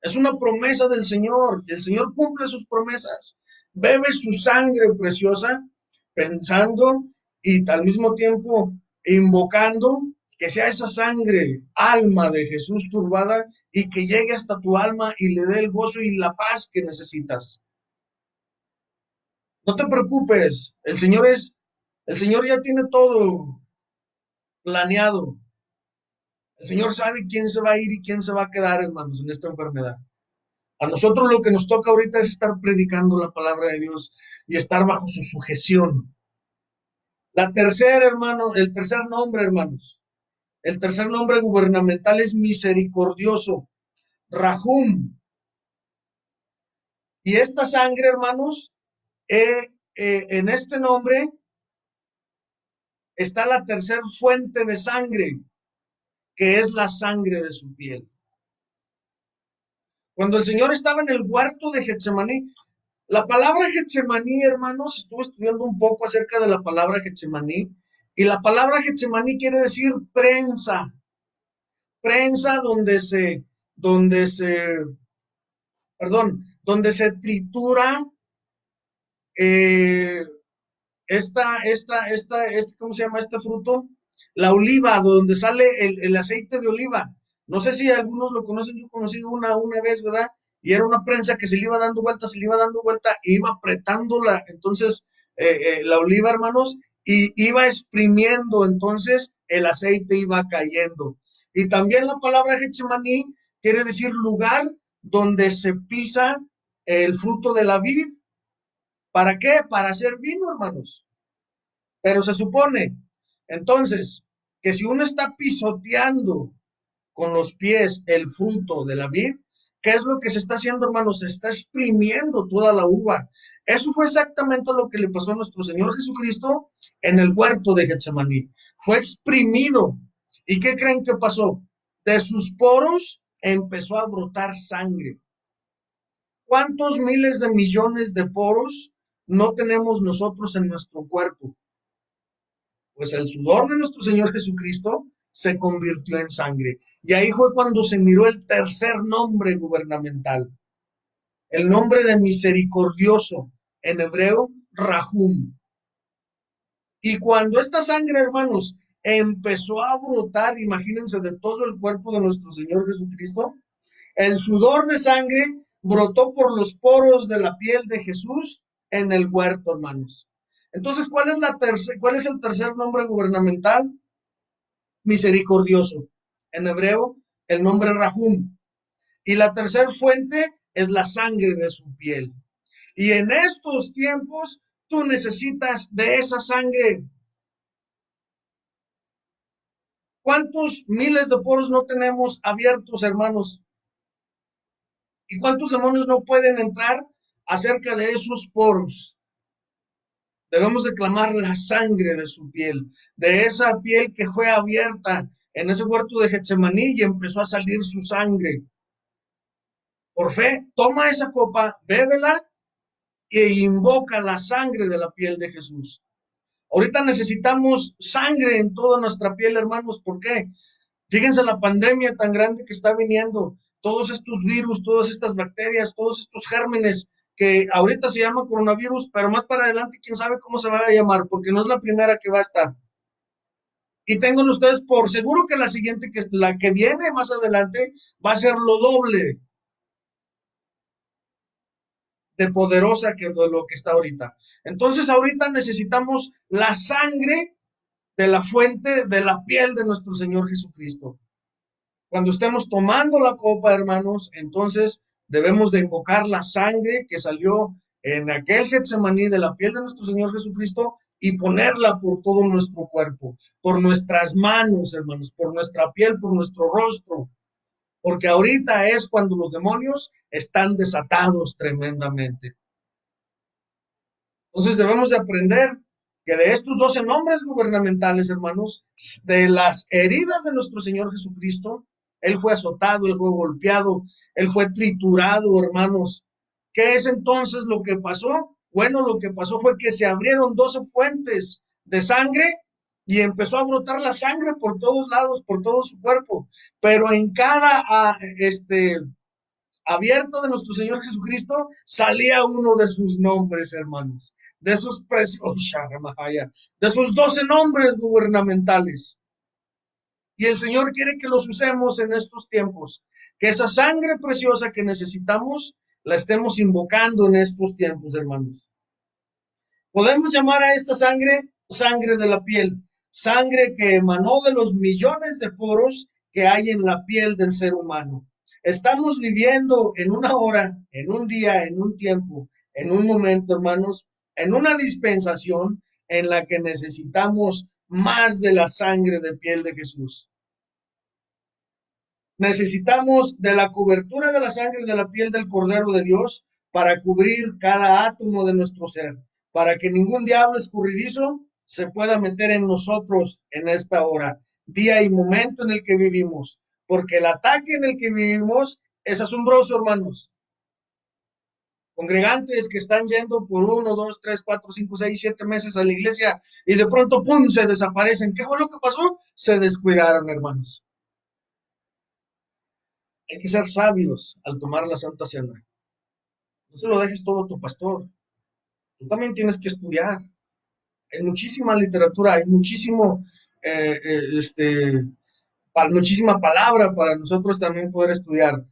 Es una promesa del Señor, y el Señor cumple sus promesas. Bebe su sangre preciosa, pensando y al mismo tiempo invocando que sea esa sangre, alma de Jesús turbada, y que llegue hasta tu alma y le dé el gozo y la paz que necesitas. No te preocupes, el Señor ya tiene todo planeado. El Señor sabe quién se va a ir y quién se va a quedar, hermanos, en esta enfermedad. A nosotros lo que nos toca ahorita es estar predicando la palabra de Dios y estar bajo su sujeción. La tercera, hermano, el tercer nombre, hermanos, el tercer nombre gubernamental es misericordioso, Rahum. Y esta sangre, hermanos, en este nombre está la tercera fuente de sangre, que es la sangre de su piel. Cuando el Señor estaba en el huerto de Getsemaní, la palabra Getsemaní, hermanos, estuve estudiando un poco acerca de la palabra Getsemaní, y la palabra Getsemaní quiere decir prensa, prensa donde se tritura eh, ¿cómo se llama este fruto? La oliva, donde sale el aceite de oliva. No sé si algunos lo conocen, yo conocí una vez, ¿verdad? Y era una prensa que se le iba dando vuelta, se le iba dando vuelta, e iba apretándola, entonces, la oliva, hermanos, y iba exprimiendo, entonces, el aceite iba cayendo. Y también la palabra Getsemaní quiere decir lugar donde se pisa el fruto de la vid. ¿Para qué? Para hacer vino, hermanos. Pero se supone, entonces, que si uno está pisoteando con los pies el fruto de la vid, ¿qué es lo que se está haciendo, hermanos? Se está exprimiendo toda la uva. Eso fue exactamente lo que le pasó a nuestro Señor Jesucristo en el huerto de Getsemaní. Fue exprimido. ¿Y qué creen que pasó? De sus poros empezó a brotar sangre. ¿Cuántos miles de millones de poros no tenemos nosotros en nuestro cuerpo? Pues el sudor de nuestro Señor Jesucristo se convirtió en sangre. Y ahí fue cuando se miró el tercer nombre gubernamental, el nombre de misericordioso, en hebreo, Rahum. Y cuando esta sangre, hermanos, empezó a brotar, imagínense, de todo el cuerpo de nuestro Señor Jesucristo, el sudor de sangre brotó por los poros de la piel de Jesús en el huerto, hermanos. Entonces, ¿cuál es el tercer nombre gubernamental? Misericordioso. En hebreo, el nombre Rahum. Y la tercera fuente es la sangre de su piel. Y en estos tiempos, tú necesitas de esa sangre. ¿Cuántos miles de poros no tenemos abiertos, hermanos? ¿Y cuántos demonios no pueden entrar acerca de esos poros? Debemos de clamar la sangre de su piel, de esa piel que fue abierta en ese huerto de Getsemaní y empezó a salir su sangre. Por fe, toma esa copa, bébela e invoca la sangre de la piel de Jesús. Ahorita necesitamos sangre en toda nuestra piel, hermanos. ¿Por qué? Fíjense la pandemia tan grande que está viniendo, todos estos virus, todas estas bacterias, todos estos gérmenes que ahorita se llama coronavirus, pero más para adelante quién sabe cómo se va a llamar, porque no es la primera que va a estar. Y tengan ustedes por seguro que la siguiente, que la que viene más adelante, va a ser lo doble de poderosa que lo que está ahorita. Entonces ahorita necesitamos la sangre de la fuente de la piel de nuestro Señor Jesucristo. Cuando estemos tomando la copa, hermanos, entonces debemos de invocar la sangre que salió en aquel Getsemaní de la piel de nuestro Señor Jesucristo y ponerla por todo nuestro cuerpo, por nuestras manos, hermanos, por nuestra piel, por nuestro rostro, porque ahorita es cuando los demonios están desatados tremendamente. Entonces debemos de aprender que de estos 12 nombres gubernamentales, hermanos, de las heridas de nuestro Señor Jesucristo, Él fue azotado, Él fue golpeado, Él fue triturado, hermanos. ¿Qué es entonces lo que pasó? Bueno, lo que pasó fue que se abrieron 12 fuentes de sangre y empezó a brotar la sangre por todos lados, por todo su cuerpo. Pero en cada abierto de nuestro Señor Jesucristo, salía uno de sus nombres, hermanos, de esos precios, de sus 12 nombres gubernamentales. Y el Señor quiere que los usemos en estos tiempos, que esa sangre preciosa que necesitamos la estemos invocando en estos tiempos, hermanos. Podemos llamar a esta sangre sangre de la piel, sangre que emanó de los millones de poros que hay en la piel del ser humano. Estamos viviendo en una hora, en un día, en un tiempo, en un momento, hermanos, en una dispensación en la que necesitamos más de la sangre de piel de Jesús. Necesitamos de la cobertura de la sangre de la piel del Cordero de Dios para cubrir cada átomo de nuestro ser, para que ningún diablo escurridizo se pueda meter en nosotros en esta hora, día y momento en el que vivimos, porque el ataque en el que vivimos es asombroso, hermanos. Congregantes que están yendo por 1, 2, 3, 4, 5, 6, 7 meses a la iglesia y de pronto, ¡pum!, se desaparecen. ¿Qué fue lo que pasó? Se descuidaron, hermanos. Hay que ser sabios al tomar la Santa Cena. No se lo dejes todo a tu pastor. Tú también tienes que estudiar. Hay muchísima literatura, hay muchísimo, muchísima palabra para nosotros también poder estudiar.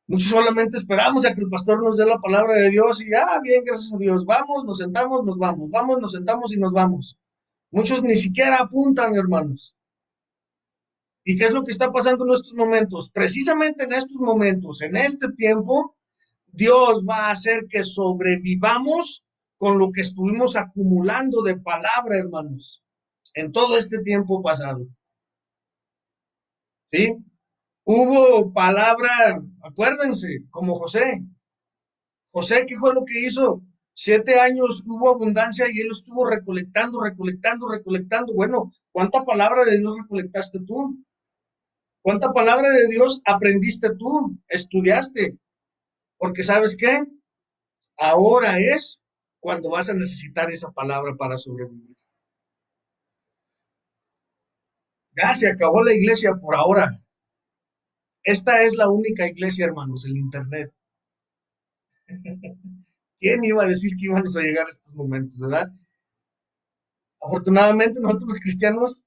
Muchos solamente esperamos a que el pastor nos dé la palabra de Dios y, bien, gracias a Dios, vamos, nos sentamos, nos vamos, vamos, nos sentamos y nos vamos. Muchos ni siquiera apuntan, hermanos. ¿Y qué es lo que está pasando en estos momentos? Precisamente en estos momentos, en este tiempo, Dios va a hacer que sobrevivamos con lo que estuvimos acumulando de palabra, hermanos, en todo este tiempo pasado. ¿Sí? Hubo palabra, acuérdense, como José. José, ¿qué fue lo que hizo? 7 años hubo abundancia y él estuvo recolectando, recolectando, recolectando. Bueno, ¿cuánta palabra de Dios recolectaste tú? ¿Cuánta palabra de Dios aprendiste tú? Estudiaste. Porque ¿sabes qué? Ahora es cuando vas a necesitar esa palabra para sobrevivir. Ya se acabó la iglesia por ahora. Esta es la única iglesia, hermanos, el Internet. ¿Quién iba a decir que íbamos a llegar a estos momentos, verdad? Afortunadamente nosotros los cristianos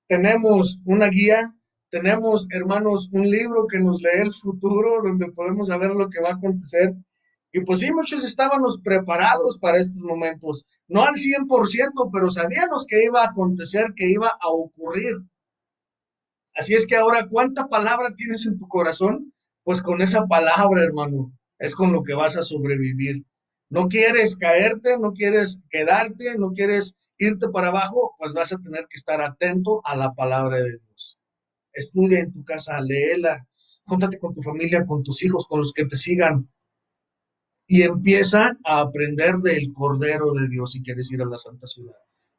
tenemos una guía, tenemos, hermanos, un libro que nos lee el futuro, donde podemos saber lo que va a acontecer. Y pues sí, muchos estábamos preparados para estos momentos, no al 100%, pero sabíamos que iba a acontecer, que iba a ocurrir. Así es que ahora, ¿cuánta palabra tienes en tu corazón? Pues con esa palabra, hermano, es con lo que vas a sobrevivir. No quieres caerte, no quieres quedarte, no quieres irte para abajo, pues vas a tener que estar atento a la palabra de Dios. Estudia en tu casa, léela, júntate con tu familia, con tus hijos, con los que te sigan y empieza a aprender del Cordero de Dios si quieres ir a la Santa Ciudad.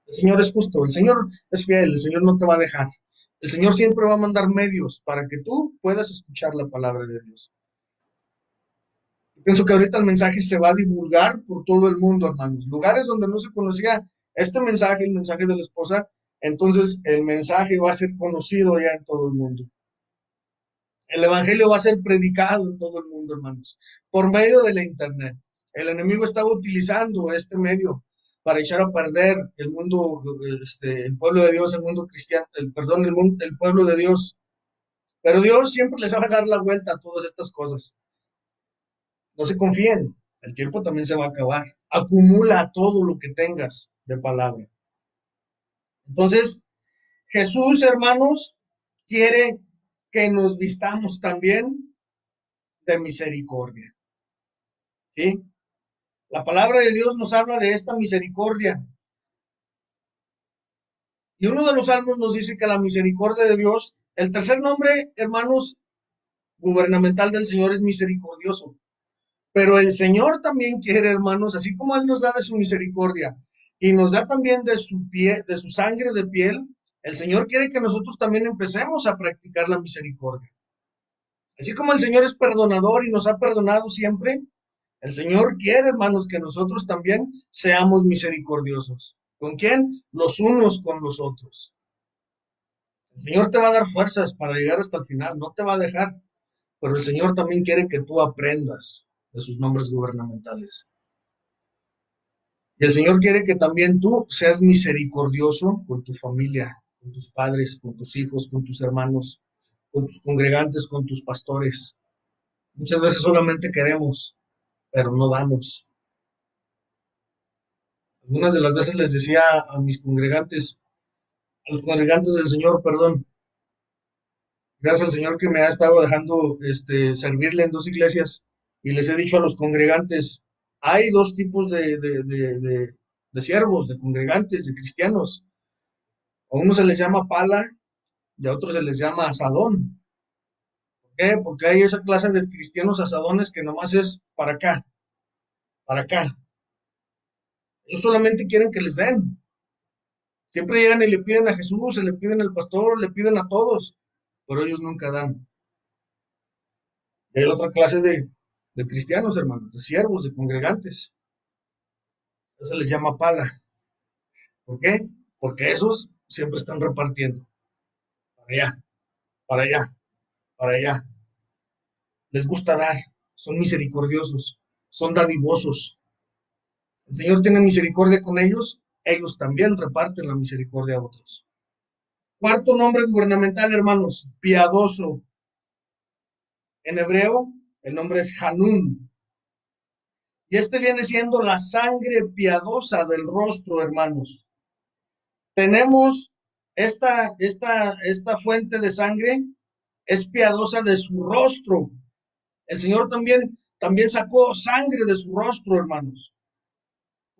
El Señor es justo, el Señor es fiel, el Señor no te va a dejar. El Señor siempre va a mandar medios para que tú puedas escuchar la palabra de Dios. Pienso que ahorita el mensaje se va a divulgar por todo el mundo, hermanos. Lugares donde no se conocía este mensaje, el mensaje de la esposa, entonces el mensaje va a ser conocido ya en todo el mundo. El evangelio va a ser predicado en todo el mundo, hermanos, por medio de la internet. El enemigo estaba utilizando este medio para echar a perder el mundo, el pueblo de Dios, el mundo cristiano, el pueblo de Dios. Pero Dios siempre les va a dar la vuelta a todas estas cosas. No se confíen, el tiempo también se va a acabar. Acumula todo lo que tengas de palabra. Entonces, Jesús, hermanos, quiere que nos vistamos también de misericordia. ¿Sí? La palabra de Dios nos habla de esta misericordia. Y uno de los salmos nos dice que la misericordia de Dios, el tercer nombre, hermanos, gubernamental del Señor es misericordioso. Pero el Señor también quiere, hermanos, así como Él nos da de su misericordia y nos da también de su piel, de su sangre de piel, el Señor quiere que nosotros también empecemos a practicar la misericordia. Así como el Señor es perdonador y nos ha perdonado siempre, el Señor quiere, hermanos, que nosotros también seamos misericordiosos. ¿Con quién? Los unos con los otros. El Señor te va a dar fuerzas para llegar hasta el final, no te va a dejar, pero el Señor también quiere que tú aprendas de sus nombres gubernamentales. Y el Señor quiere que también tú seas misericordioso con tu familia, con tus padres, con tus hijos, con tus hermanos, con tus congregantes, con tus pastores. Muchas veces solamente queremos, pero no damos. Algunas de las veces les decía a mis congregantes, a los congregantes del Señor, perdón, Gracias al Señor que me ha estado dejando servirle en dos iglesias y les he dicho a los congregantes, hay dos tipos de siervos, de congregantes, de cristianos. A uno se les llama pala y a otros se les llama asadón. ¿Por qué? Porque hay esa clase de cristianos asadones que nomás es para acá, para acá. Ellos solamente quieren que les den. Siempre llegan y le piden a Jesús, se le piden al pastor, le piden a todos, pero ellos nunca dan. Y hay otra clase de cristianos, hermanos, de siervos, de congregantes. Eso se les llama pala. ¿Por qué? Porque esos siempre están repartiendo. Para allá, para allá, para allá. Les gusta dar. Son misericordiosos. Son dadivosos. El Señor tiene misericordia con ellos. Ellos también reparten la misericordia a otros. Cuarto nombre gubernamental, hermanos. Piadoso. En hebreo, el nombre es Hanún. Y este viene siendo la sangre piadosa del rostro, hermanos. Tenemos esta fuente de sangre, es piadosa de su rostro. El Señor también sacó sangre de su rostro, hermanos.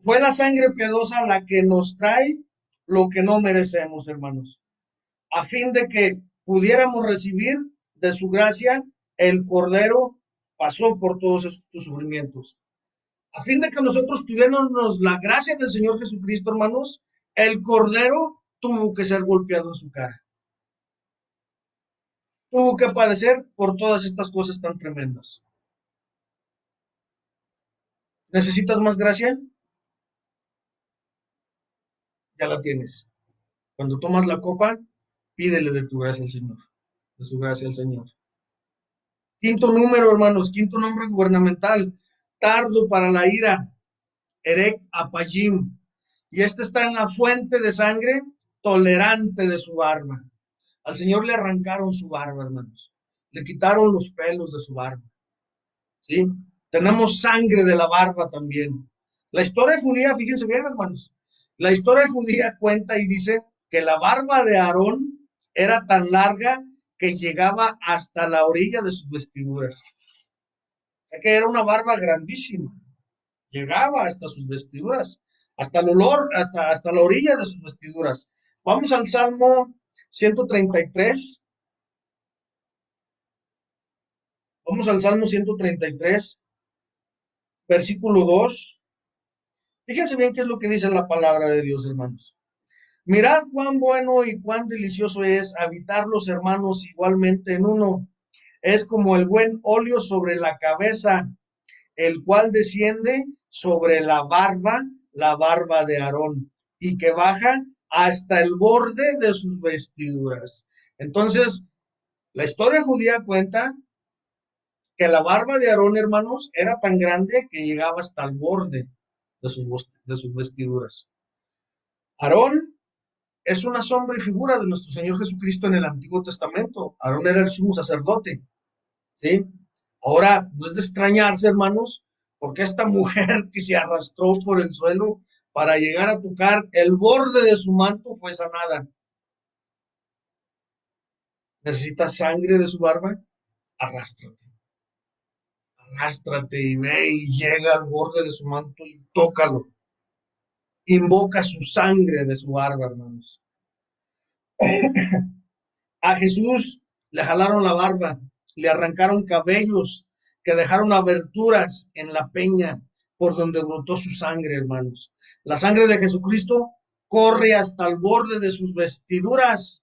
Fue la sangre piadosa la que nos trae lo que no merecemos, hermanos, a fin de que pudiéramos recibir de su gracia. El Cordero pasó por todos estos sufrimientos. A fin de que nosotros tuviéramos la gracia del Señor Jesucristo, hermanos, el Cordero tuvo que ser golpeado en su cara. Tuvo que padecer por todas estas cosas tan tremendas. ¿Necesitas más gracia? Ya la tienes. Cuando tomas la copa, pídele de tu gracia al Señor, de su gracia al Señor. Quinto número, hermanos, quinto nombre gubernamental, tardo para la ira, Erek Apayim. Y este está en la fuente de sangre tolerante de su barba. Al Señor le arrancaron su barba, hermanos. Le quitaron los pelos de su barba. ¿Sí? Tenemos sangre de la barba también. La historia judía, fíjense bien, hermanos. La historia judía cuenta y dice que la barba de Aarón era tan larga que llegaba hasta la orilla de sus vestiduras. O sea que era una barba grandísima. Llegaba hasta sus vestiduras, hasta el olor, hasta la orilla de sus vestiduras. Vamos al Salmo 133. Vamos al Salmo 133, versículo 2. Fíjense bien qué es lo que dice la palabra de Dios, hermanos. Mirad cuán bueno y cuán delicioso es habitar los hermanos igualmente en uno. Es como el buen óleo sobre la cabeza, el cual desciende sobre la barba de Aarón, y que baja hasta el borde de sus vestiduras. Entonces, la historia judía cuenta que la barba de Aarón, hermanos, era tan grande que llegaba hasta el borde de sus vestiduras. Aarón es una sombra y figura de nuestro Señor Jesucristo en el Antiguo Testamento. Aarón era el sumo sacerdote, ¿sí? Ahora, no es de extrañarse, hermanos, porque esta mujer que se arrastró por el suelo para llegar a tocar el borde de su manto fue sanada. ¿Necesita sangre de su barba? Arrástrate. Arrástrate y ve y llega al borde de su manto y tócalo. Invoca su sangre de su barba, hermanos. A Jesús le jalaron la barba, le arrancaron cabellos que dejaron aberturas en la peña por donde brotó su sangre, hermanos. La sangre de Jesucristo corre hasta el borde de sus vestiduras.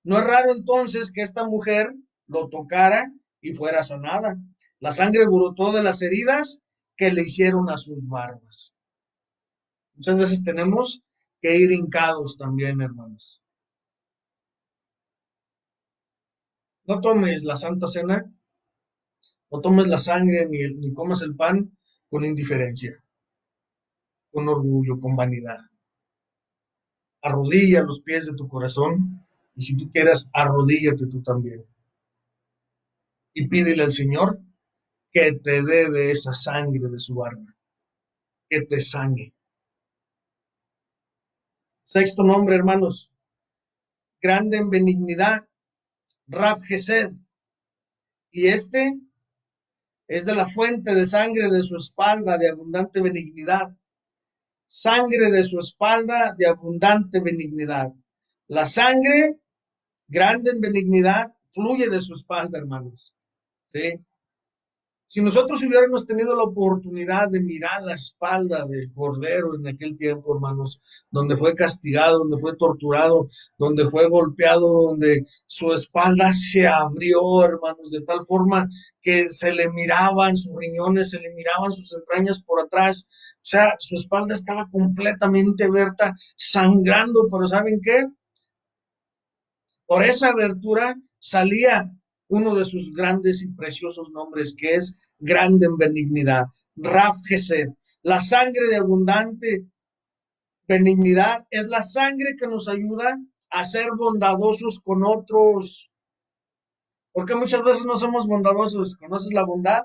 No es raro entonces que esta mujer lo tocara y fuera sanada. La sangre brotó de las heridas que le hicieron a sus barbas. Muchas veces tenemos que ir hincados también, hermanos. No tomes la Santa Cena, no tomes la sangre ni comas el pan con indiferencia, con orgullo, con vanidad. Arrodilla a los pies de tu corazón y si tú quieres, arrodíllate tú también. Y pídele al Señor que te dé de esa sangre de su barba, que te sane. Sexto nombre, hermanos, grande en benignidad, Rab Gesed, y este es de la fuente de sangre de su espalda de abundante benignidad. Sangre de su espalda de abundante benignidad. La sangre grande en benignidad fluye de su espalda, hermanos. ¿Sí? Si nosotros hubiéramos tenido la oportunidad de mirar la espalda del Cordero en aquel tiempo, hermanos, donde fue castigado, donde fue torturado, donde fue golpeado, donde su espalda se abrió, hermanos, de tal forma que se le miraban sus riñones, se le miraban sus entrañas por atrás. O sea, su espalda estaba completamente abierta, sangrando, pero ¿saben qué? Por esa abertura salía uno de sus grandes y preciosos nombres, que es grande en benignidad, Rab Gesed. La sangre de abundante benignidad es la sangre que nos ayuda a ser bondadosos con otros. Porque muchas veces no somos bondadosos. ¿Conoces la bondad?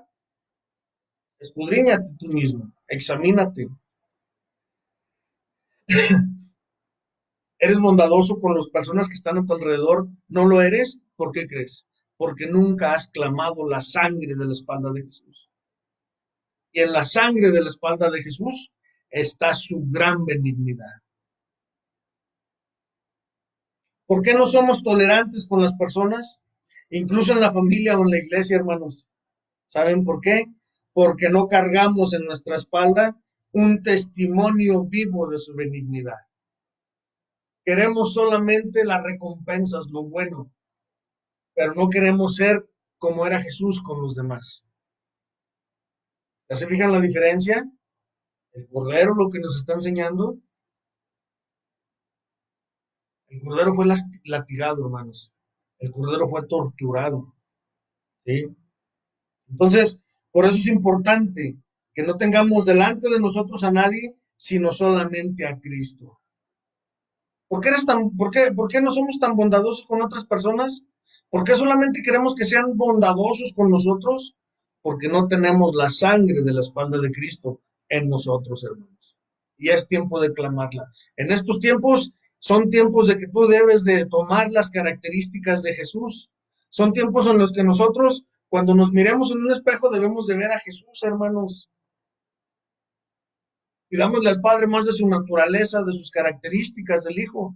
Escudriñate tú mismo, examínate. ¿Eres bondadoso con las personas que están a tu alrededor? ¿No lo eres? ¿Por qué crees? Porque nunca has clamado la sangre de la espalda de Jesús. Y en la sangre de la espalda de Jesús está su gran benignidad. ¿Por qué no somos tolerantes con las personas? Incluso en la familia o en la iglesia, hermanos. ¿Saben por qué? Porque no cargamos en nuestra espalda un testimonio vivo de su benignidad. Queremos solamente las recompensas, lo bueno, pero no queremos ser como era Jesús con los demás. ¿Ya se fijan la diferencia? El Cordero lo que nos está enseñando, el Cordero fue latigado, hermanos. El Cordero fue torturado, ¿sí? Entonces, por eso es importante que no tengamos delante de nosotros a nadie, sino solamente a Cristo. ¿Por qué no somos tan bondadosos con otras personas? ¿Por qué solamente queremos que sean bondadosos con nosotros? Porque no tenemos la sangre de la espalda de Cristo en nosotros, hermanos. Y es tiempo de clamarla. En estos tiempos son tiempos de que tú debes de tomar las características de Jesús. Son tiempos en los que nosotros, cuando nos miremos en un espejo, debemos de ver a Jesús, hermanos. Pidámosle al Padre más de su naturaleza, de sus características del Hijo,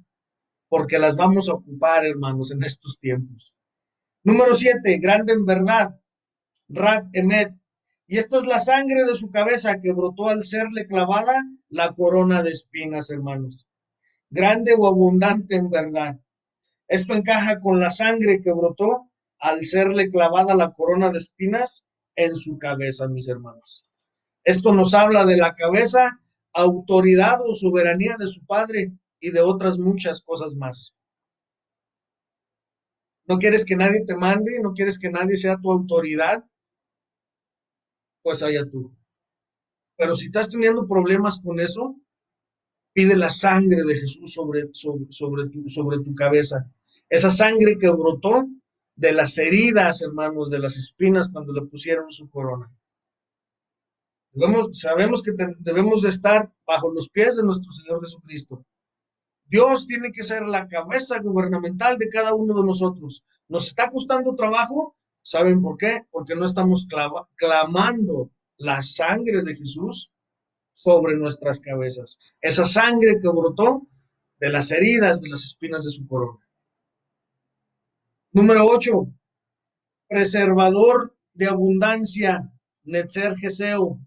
porque las vamos a ocupar, hermanos, en estos tiempos. Número 7, grande en verdad, Rab Emet. Y esta es la sangre de su cabeza que brotó al serle clavada la corona de espinas, hermanos. Grande o abundante en verdad. Esto encaja con la sangre que brotó al serle clavada la corona de espinas en su cabeza, mis hermanos. Esto nos habla de la cabeza, autoridad o soberanía de su padre y de otras muchas cosas más. No quieres que nadie te mande, no quieres que nadie sea tu autoridad, pues allá tú. Pero si estás teniendo problemas con eso, pide la sangre de Jesús sobre tu cabeza. Esa sangre que brotó de las heridas, hermanos, de las espinas cuando le pusieron su corona. Sabemos que debemos de estar bajo los pies de nuestro Señor Jesucristo. Dios tiene que ser la cabeza gubernamental de cada uno de nosotros. ¿Nos está costando trabajo? ¿Saben por qué? Porque no estamos clamando la sangre de Jesús sobre nuestras cabezas. Esa sangre que brotó de las heridas, de las espinas de su corona. Número 8, preservador de abundancia, Netzer Geseo.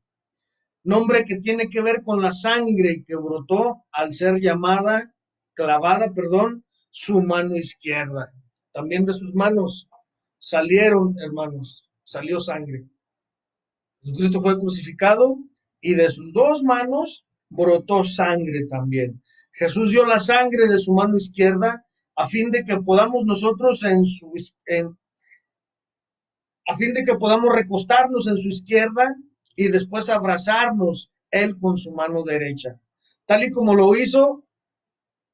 Nombre que tiene que ver con la sangre que brotó al ser clavada, su mano izquierda. También de sus manos salieron, hermanos, salió sangre. Jesucristo fue crucificado y de sus dos manos brotó sangre también. Jesús dio la sangre de su mano izquierda a fin de que podamos nosotros a fin de que podamos recostarnos en su izquierda y después abrazarnos él con su mano derecha, tal y como lo hizo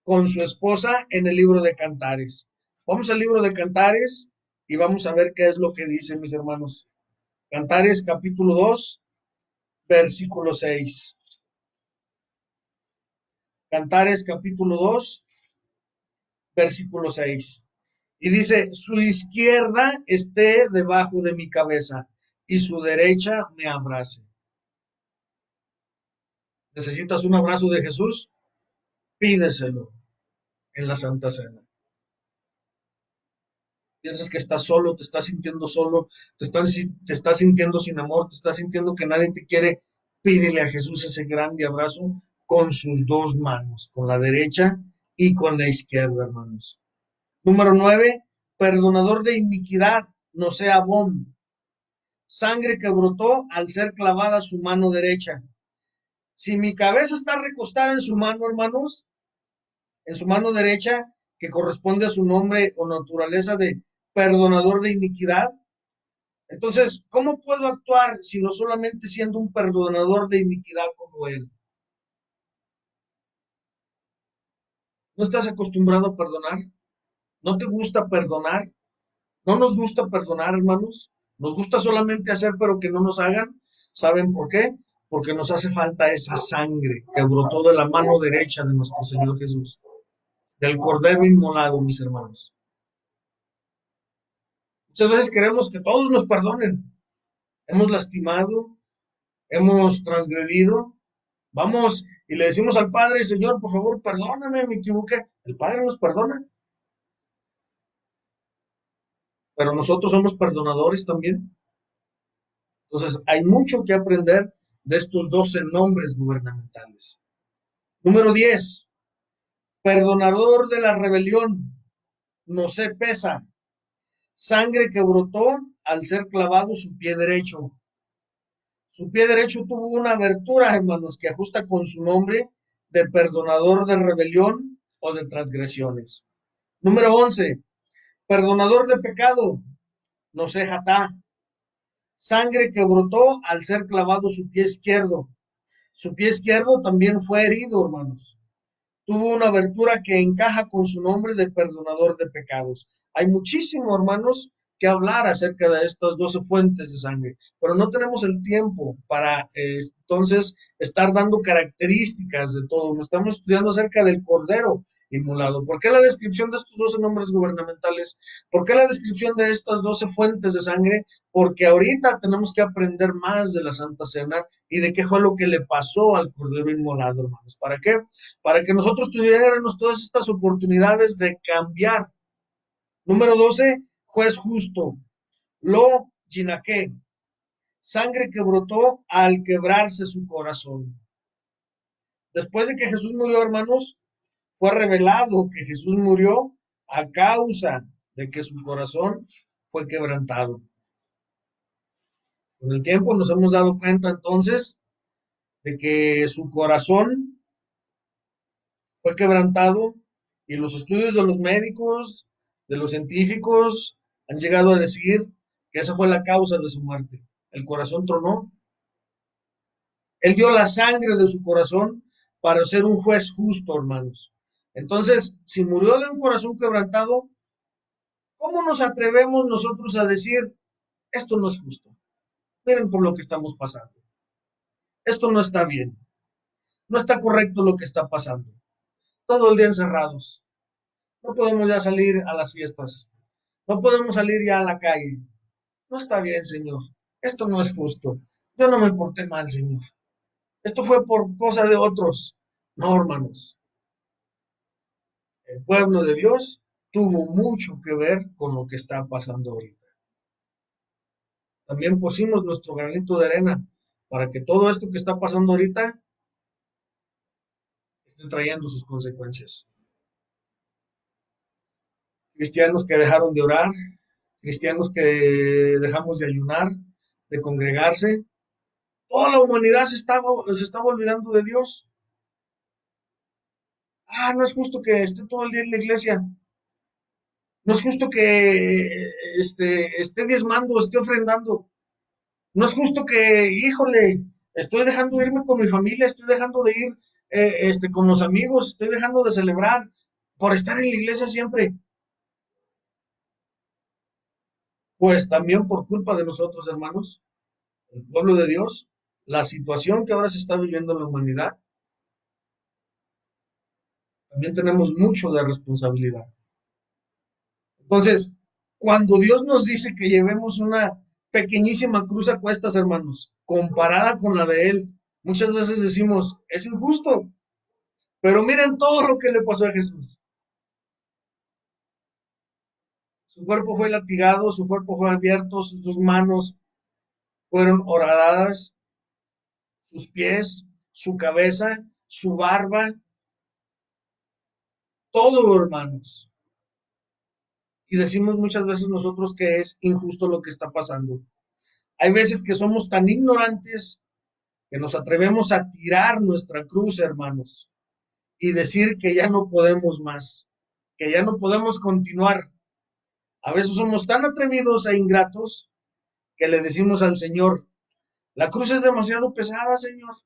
con su esposa en el libro de Cantares. Vamos al libro de Cantares y vamos a ver qué es lo que dice, mis hermanos. Cantares capítulo 2, versículo 6. Cantares capítulo 2, versículo 6. Y dice, su izquierda esté debajo de mi cabeza y su derecha me abrace. ¿Necesitas un abrazo de Jesús? Pídeselo en la Santa Cena. Piensas que estás solo, te estás sintiendo solo, te estás sintiendo sin amor, te estás sintiendo que nadie te quiere, pídele a Jesús ese grande abrazo con sus dos manos, con la derecha y con la izquierda, hermanos. Número 9, perdonador de iniquidad, no sea bom. Sangre que brotó al ser clavada su mano derecha. Si mi cabeza está recostada en su mano, hermanos, en su mano derecha, que corresponde a su nombre o naturaleza de perdonador de iniquidad, entonces, ¿cómo puedo actuar si no solamente siendo un perdonador de iniquidad como Él? ¿No estás acostumbrado a perdonar? ¿No te gusta perdonar? ¿No nos gusta perdonar, hermanos? Nos gusta solamente hacer, pero que no nos hagan. ¿Saben por qué? Porque nos hace falta esa sangre que brotó de la mano derecha de nuestro Señor Jesús, del Cordero inmolado, mis hermanos. Muchas veces queremos que todos nos perdonen. Hemos lastimado, hemos transgredido. Vamos y le decimos al Padre, Señor, por favor, perdóname, me equivoqué. El Padre nos perdona, pero nosotros somos perdonadores también. Entonces, hay mucho que aprender de estos 12 nombres gubernamentales. Número 10, perdonador de la rebelión, no se pesa, sangre que brotó al ser clavado su pie derecho. Su pie derecho tuvo una abertura, hermanos, que ajusta con su nombre de perdonador de rebelión o de transgresiones. Número 11, perdonador de pecado, no se jatá, sangre que brotó al ser clavado su pie izquierdo. Su pie izquierdo también fue herido, hermanos. Tuvo una abertura que encaja con su nombre de perdonador de pecados. Hay muchísimo, hermanos, que hablar acerca de estas 12 fuentes de sangre, pero no tenemos el tiempo para entonces estar dando características de todo. No estamos estudiando acerca del Cordero inmolado. ¿Por qué la descripción de estos 12 nombres gubernamentales? ¿Por qué la descripción de estas 12 fuentes de sangre? Porque ahorita tenemos que aprender más de la Santa Cena y de qué fue lo que le pasó al Cordero inmolado, hermanos. ¿Para qué? Para que nosotros tuviéramos todas estas oportunidades de cambiar. Número 12, juez justo. Lo Jinaque, sangre que brotó al quebrarse su corazón. Después de que Jesús murió, hermanos, fue revelado que Jesús murió a causa de que su corazón fue quebrantado. Con el tiempo nos hemos dado cuenta entonces de que su corazón fue quebrantado y los estudios de los médicos, de los científicos, han llegado a decir que esa fue la causa de su muerte. El corazón tronó. Él dio la sangre de su corazón para ser un juez justo, hermanos. Entonces, si murió de un corazón quebrantado, ¿cómo nos atrevemos nosotros a decir, esto no es justo? Miren por lo que estamos pasando. Esto no está bien. No está correcto lo que está pasando. Todo el día encerrados. No podemos ya salir a las fiestas. No podemos salir ya a la calle. No está bien, Señor. Esto no es justo. Yo no me porté mal, Señor. Esto fue por cosa de otros. No, hermanos. El pueblo de Dios tuvo mucho que ver con lo que está pasando ahorita. También pusimos nuestro granito de arena para que todo esto que está pasando ahorita esté trayendo sus consecuencias. Cristianos que dejaron de orar, cristianos que dejamos de ayunar, de congregarse, toda la humanidad se estaba olvidando de Dios. No es justo que esté todo el día en la iglesia. No es justo que esté diezmando, esté ofrendando. No es justo que, híjole, estoy dejando de irme con mi familia, estoy dejando de ir con los amigos, estoy dejando de celebrar por estar en la iglesia siempre. Pues también por culpa de nosotros, hermanos, el pueblo de Dios, la situación que ahora se está viviendo en la humanidad, también tenemos mucho de responsabilidad. Entonces, cuando Dios nos dice que llevemos una pequeñísima cruz a cuestas, hermanos, comparada con la de Él, muchas veces decimos, es injusto, pero miren todo lo que le pasó a Jesús. Su cuerpo fue latigado, su cuerpo fue abierto, sus dos manos fueron horadadas, sus pies, su cabeza, su barba, todo, hermanos. Y decimos muchas veces nosotros que es injusto lo que está pasando. Hay veces que somos tan ignorantes que nos atrevemos a tirar nuestra cruz, hermanos, y decir que ya no podemos más, que ya no podemos continuar. A veces somos tan atrevidos e ingratos que le decimos al Señor, la cruz es demasiado pesada, Señor.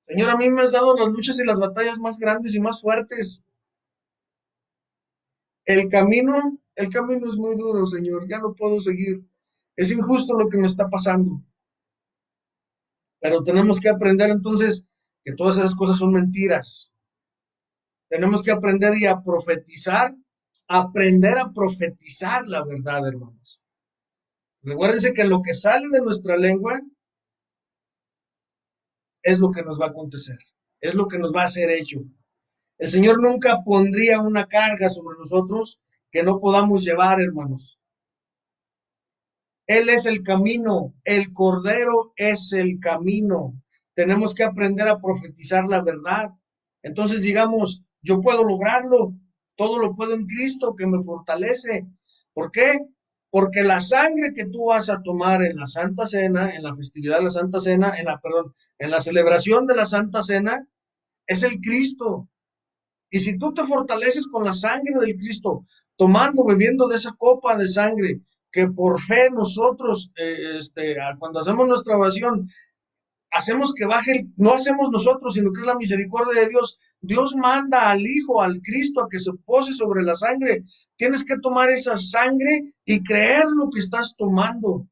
Señor, a mí me has dado las luchas y las batallas más grandes y más fuertes. El camino es muy duro, Señor, ya no puedo seguir. Es injusto lo que me está pasando. Pero tenemos que aprender entonces que todas esas cosas son mentiras. Tenemos que aprender y a profetizar, aprender a profetizar la verdad, hermanos. Recuérdense que lo que sale de nuestra lengua es lo que nos va a acontecer, es lo que nos va a ser hecho. El Señor nunca pondría una carga sobre nosotros que no podamos llevar, hermanos. Él es el camino, el Cordero es el camino. Tenemos que aprender a profetizar la verdad. Entonces digamos, yo puedo lograrlo, todo lo puedo en Cristo que me fortalece. ¿Por qué? Porque la sangre que tú vas a tomar en la Santa Cena, en la festividad de la Santa Cena, en la celebración de la Santa Cena, es el Cristo. Y si tú te fortaleces con la sangre del Cristo, tomando, bebiendo de esa copa de sangre, que por fe nosotros, cuando hacemos nuestra oración, hacemos que baje, no hacemos nosotros, sino que es la misericordia de Dios. Dios manda al Hijo, al Cristo, a que se pose sobre la sangre. Tienes que tomar esa sangre y creer lo que estás tomando.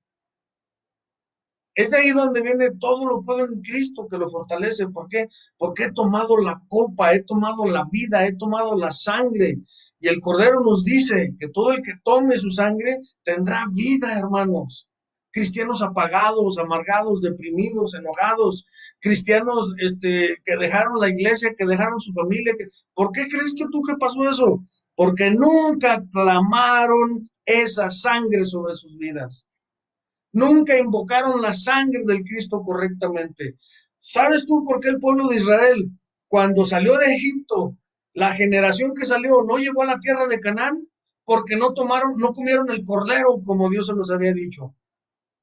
Es de ahí donde viene todo lo puedo en Cristo que lo fortalece. ¿Por qué? Porque he tomado la copa, he tomado la vida, he tomado la sangre. Y el Cordero nos dice que todo el que tome su sangre tendrá vida, hermanos. Cristianos apagados, amargados, deprimidos, enojados, cristianos que dejaron la iglesia, que dejaron su familia. ¿Por qué crees que tú que pasó eso? Porque nunca clamaron esa sangre sobre sus vidas. Nunca invocaron la sangre del Cristo correctamente. ¿Sabes tú por qué el pueblo de Israel, cuando salió de Egipto, la generación que salió no llegó a la tierra de Canaán? Porque no comieron el cordero como Dios se los había dicho.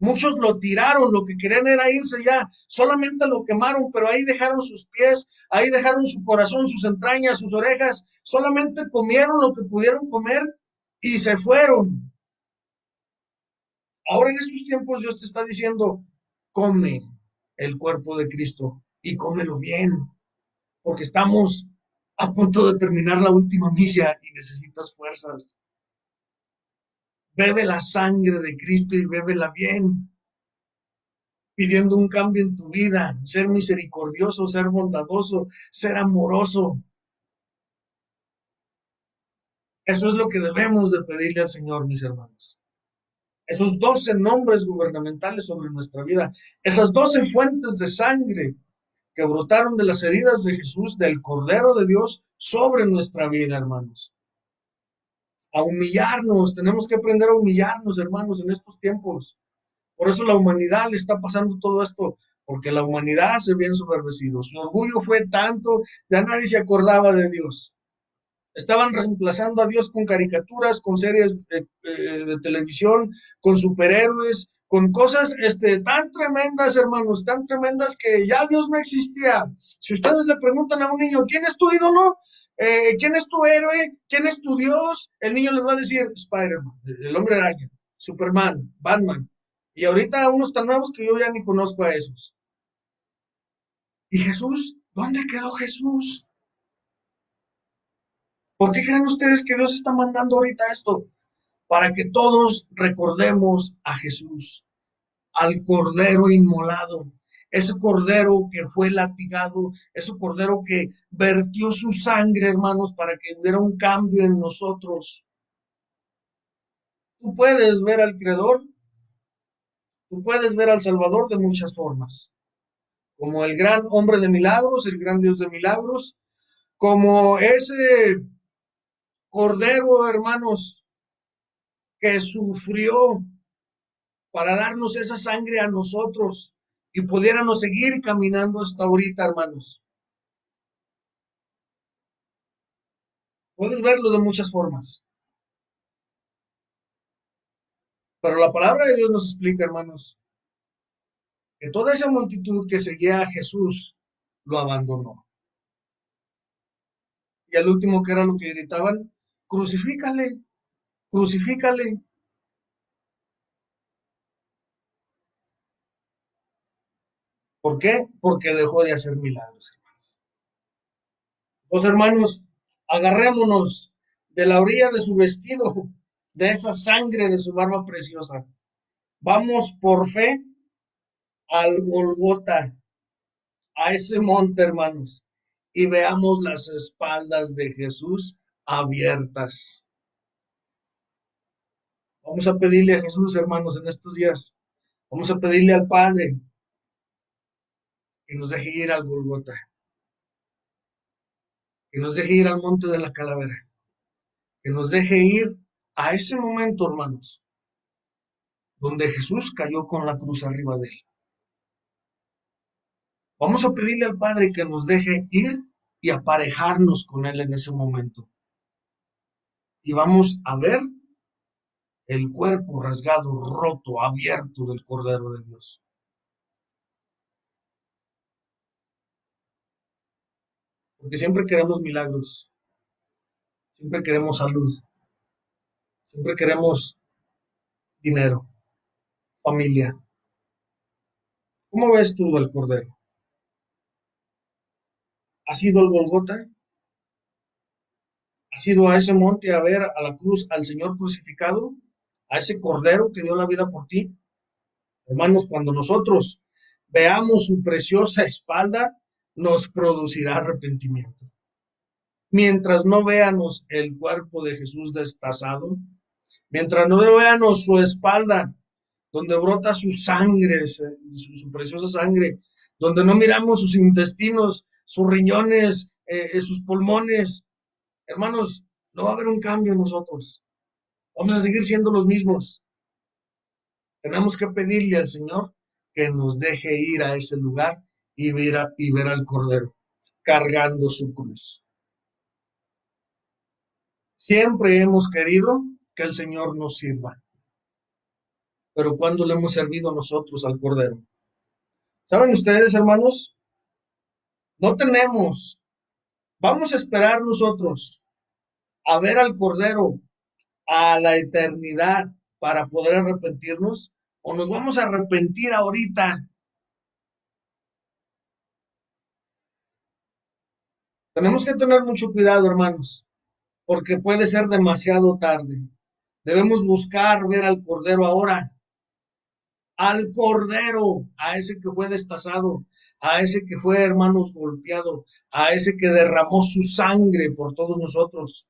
Muchos lo tiraron, lo que querían era irse ya, solamente lo quemaron, pero ahí dejaron sus pies, ahí dejaron su corazón, sus entrañas, sus orejas, solamente comieron lo que pudieron comer y se fueron. Ahora en estos tiempos Dios te está diciendo, come el cuerpo de Cristo y cómelo bien, porque estamos a punto de terminar la última milla y necesitas fuerzas. Bebe la sangre de Cristo y bébela bien, pidiendo un cambio en tu vida, ser misericordioso, ser bondadoso, ser amoroso. Eso es lo que debemos de pedirle al Señor, mis hermanos. Esos 12 nombres gubernamentales sobre nuestra vida, esas 12 fuentes de sangre que brotaron de las heridas de Jesús, del Cordero de Dios, sobre nuestra vida, hermanos. A humillarnos, tenemos que aprender a humillarnos, hermanos, en estos tiempos. Por eso la humanidad le está pasando todo esto, porque la humanidad se había ensoberbecido. Su orgullo fue tanto, ya nadie se acordaba de Dios. Estaban reemplazando a Dios con caricaturas, con series de televisión, con superhéroes, con cosas tan tremendas, hermanos, tan tremendas que ya Dios no existía. Si ustedes le preguntan a un niño, ¿quién es tu ídolo? ¿Quién es tu héroe? ¿Quién es tu Dios? El niño les va a decir Spider-Man, el hombre araña, Superman, Batman. Y ahorita unos tan nuevos que yo ya ni conozco a esos. ¿Y Jesús? ¿Dónde quedó Jesús? ¿Por qué creen ustedes que Dios está mandando ahorita esto? Para que todos recordemos a Jesús, al Cordero inmolado, ese cordero que fue latigado, ese cordero que vertió su sangre, hermanos, para que hubiera un cambio en nosotros. Tú puedes ver al Creador, tú puedes ver al Salvador de muchas formas, como el gran hombre de milagros, el gran Dios de milagros, como ese cordero, hermanos, que sufrió para darnos esa sangre a nosotros y pudiéramos seguir caminando hasta ahorita, hermanos. Puedes verlo de muchas formas, pero la palabra de Dios nos explica, hermanos, que toda esa multitud que seguía a Jesús lo abandonó. Y al último, que era lo que gritaban, crucifícale, crucifícale. ¿Por qué? Porque dejó de hacer milagros. Los hermanos, agarrémonos de la orilla de su vestido, de esa sangre de su barba preciosa. Vamos por fe al Golgota, a ese monte, hermanos, y veamos las espaldas de Jesús abiertas. Vamos a pedirle a Jesús, hermanos, en estos días. Vamos a pedirle al Padre que nos deje ir al Golgota, que nos deje ir al monte de la calavera, que nos deje ir a ese momento, hermanos, donde Jesús cayó con la cruz arriba de él. Vamos a pedirle al Padre que nos deje ir y aparejarnos con él en ese momento. Y vamos a ver el cuerpo rasgado, roto, abierto del Cordero de Dios. Porque siempre queremos milagros, siempre queremos salud, siempre queremos dinero, familia. ¿Cómo ves tú al Cordero? ¿Has ido al Golgota? ¿Has ido a ese monte a ver a la cruz, al Señor crucificado? ¿A ese Cordero que dio la vida por ti? Hermanos, cuando nosotros veamos su preciosa espalda, nos producirá arrepentimiento. Mientras no veamos el cuerpo de Jesús destazado, mientras no veamos su espalda, donde brota su sangre, su preciosa sangre, donde no miramos sus intestinos, sus riñones, sus pulmones, hermanos, no va a haber un cambio en nosotros. Vamos a seguir siendo los mismos. Tenemos que pedirle al Señor que nos deje ir a ese lugar y ver al Cordero cargando su cruz. Siempre hemos querido que el Señor nos sirva, pero ¿cuándo le hemos servido nosotros al Cordero? ¿Saben ustedes, hermanos? No tenemos, vamos a esperar nosotros a ver al Cordero a la eternidad para poder arrepentirnos, o nos vamos a arrepentir ahorita. Tenemos que tener mucho cuidado, hermanos, porque puede ser demasiado tarde. Debemos buscar ver al Cordero ahora, al Cordero, a ese que fue destazado, a ese que fue, hermanos, golpeado, a ese que derramó su sangre por todos nosotros.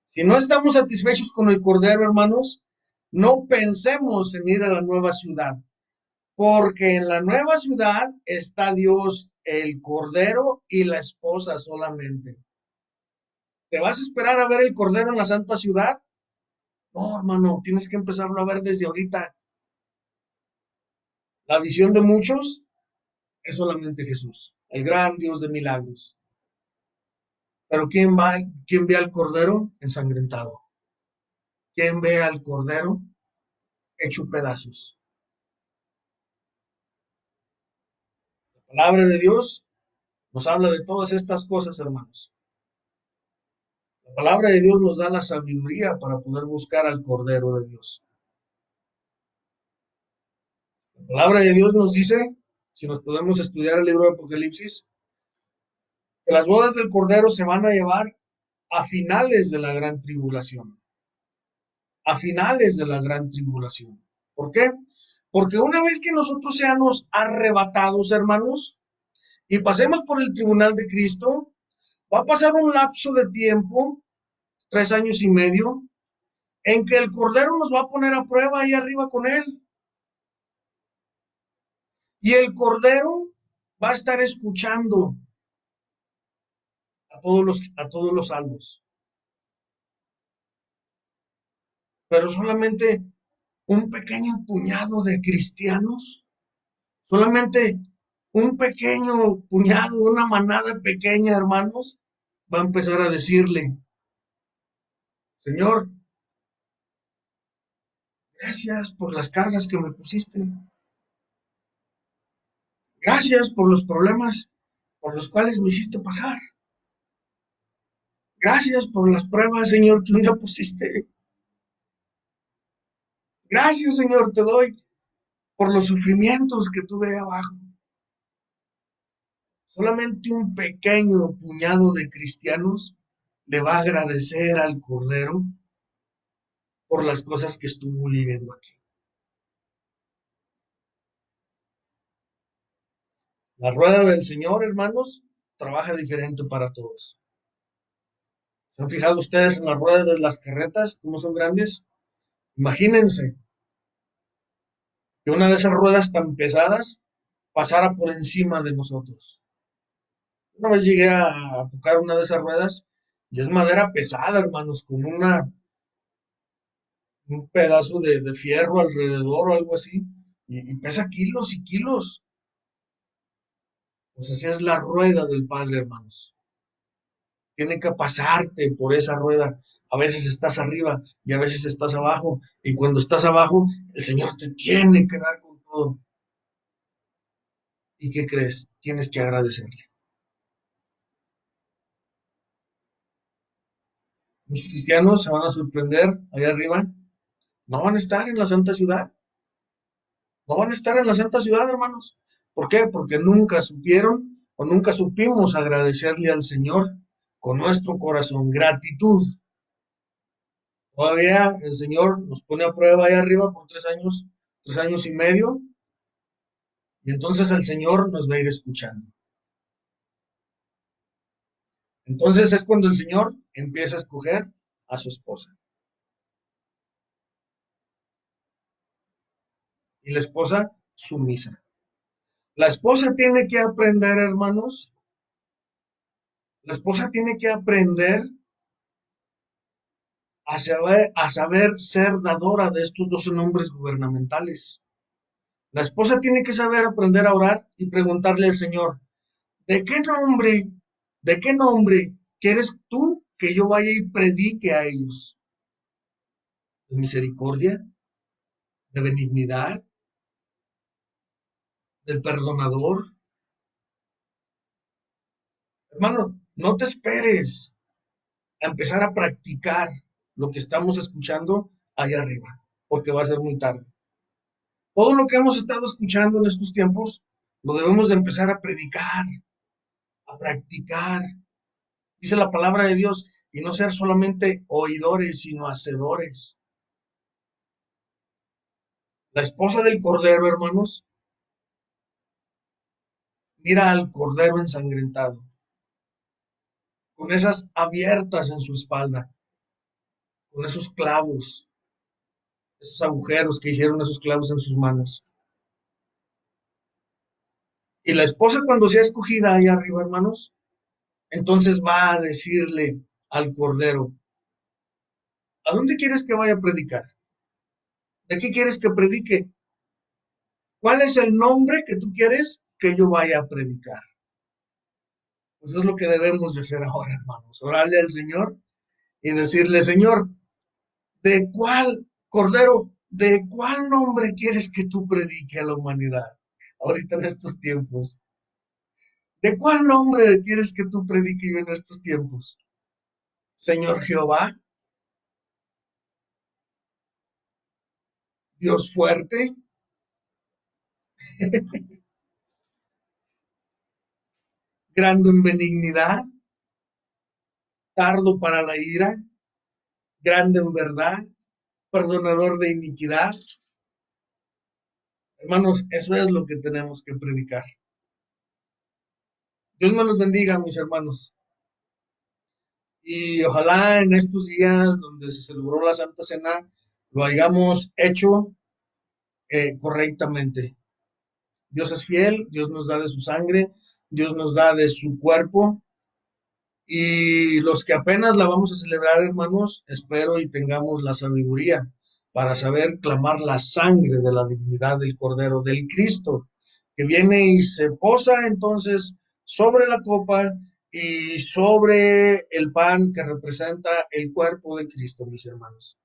Si no estamos satisfechos con el Cordero, hermanos, no pensemos en ir a la nueva ciudad, porque en la nueva ciudad está Dios, el Cordero y la esposa solamente. ¿Te vas a esperar a ver el Cordero en la santa ciudad? No, hermano, tienes que empezarlo a ver desde ahorita. La visión de muchos es solamente Jesús, el gran Dios de milagros. Pero ¿quién ve al Cordero ensangrentado? ¿Quién ve al Cordero hecho pedazos? La palabra de Dios nos habla de todas estas cosas, hermanos. La palabra de Dios nos da la sabiduría para poder buscar al Cordero de Dios. La palabra de Dios nos dice, si nos podemos estudiar el libro de Apocalipsis, que las bodas del Cordero se van a llevar a finales de la gran tribulación. A finales de la gran tribulación. ¿Por qué? Porque una vez que nosotros seamos arrebatados, hermanos, y pasemos por el tribunal de Cristo, va a pasar un lapso de tiempo, 3 años y medio, en que el Cordero nos va a poner a prueba ahí arriba con él. Y el Cordero va a estar escuchando a todos los salvos. Pero solamente un pequeño puñado de cristianos, solamente un pequeño puñado, una manada pequeña, hermanos, va a empezar a decirle, Señor, gracias por las cargas que me pusiste. Gracias por los problemas por los cuales me hiciste pasar. Gracias por las pruebas, Señor, que un día pusiste. Gracias, Señor, te doy por los sufrimientos que tuve abajo. Solamente un pequeño puñado de cristianos le va a agradecer al Cordero por las cosas que estuvo viviendo aquí. La rueda del Señor, hermanos, trabaja diferente para todos. ¿Se han fijado ustedes en las ruedas de las carretas, cómo son grandes? Imagínense que una de esas ruedas tan pesadas pasara por encima de nosotros. Una vez llegué a tocar una de esas ruedas y es madera pesada, hermanos, con un pedazo de fierro alrededor o algo así, y pesa kilos y kilos. Pues así es la rueda del Padre, hermanos. Tiene que pasarte por esa rueda. A veces estás arriba y a veces estás abajo. Y cuando estás abajo, el Señor te tiene que dar con todo. ¿Y qué crees? Tienes que agradecerle. Los cristianos se van a sorprender allá arriba. No van a estar en la santa ciudad. No van a estar en la santa ciudad, hermanos. ¿Por qué? Porque nunca supieron o nunca supimos agradecerle al Señor con nuestro corazón. Gratitud. Todavía el Señor nos pone a prueba ahí arriba por 3 años, 3 años y medio, y entonces el Señor nos va a ir escuchando. Entonces es cuando el Señor empieza a escoger a su esposa. Y la esposa sumisa. La esposa tiene que aprender, hermanos, la esposa tiene que aprender a saber ser dadora de estos 12 nombres gubernamentales. La esposa tiene que saber aprender a orar y preguntarle al Señor, ¿de qué nombre, de qué nombre quieres tú que yo vaya y predique a ellos? ¿De misericordia? ¿De benignidad? ¿Del perdonador? Hermano, no te esperes a empezar a practicar lo que estamos escuchando allá arriba, porque va a ser muy tarde. Todo lo que hemos estado escuchando en estos tiempos, lo debemos de empezar a predicar, a practicar. Dice la palabra de Dios, y no ser solamente oidores, sino hacedores. La esposa del Cordero, hermanos, mira al Cordero ensangrentado, con esas abiertas en su espalda, con esos clavos, esos agujeros que hicieron esos clavos en sus manos. Y la esposa cuando sea escogida ahí arriba, hermanos, entonces va a decirle al Cordero, ¿a dónde quieres que vaya a predicar? ¿De qué quieres que predique? ¿Cuál es el nombre que tú quieres que yo vaya a predicar? Pues es lo que debemos de hacer ahora, hermanos. Orarle al Señor y decirle, Señor, ¿de cuál, Cordero, de cuál nombre quieres que tú predique a la humanidad? Ahorita en estos tiempos. ¿De cuál nombre quieres que tú predique en estos tiempos? Señor Jehová, Dios fuerte, grande en benignidad, tardo para la ira, grande en verdad, perdonador de iniquidad. Hermanos, eso es lo que tenemos que predicar. Dios me los bendiga, mis hermanos. Y ojalá en estos días donde se celebró la Santa Cena lo hayamos hecho correctamente. Dios es fiel, Dios nos da de su sangre, Dios nos da de su cuerpo. Y los que apenas la vamos a celebrar, hermanos, espero y tengamos la sabiduría para saber clamar la sangre de la divinidad del Cordero, del Cristo, que viene y se posa entonces sobre la copa y sobre el pan que representa el cuerpo de Cristo, mis hermanos.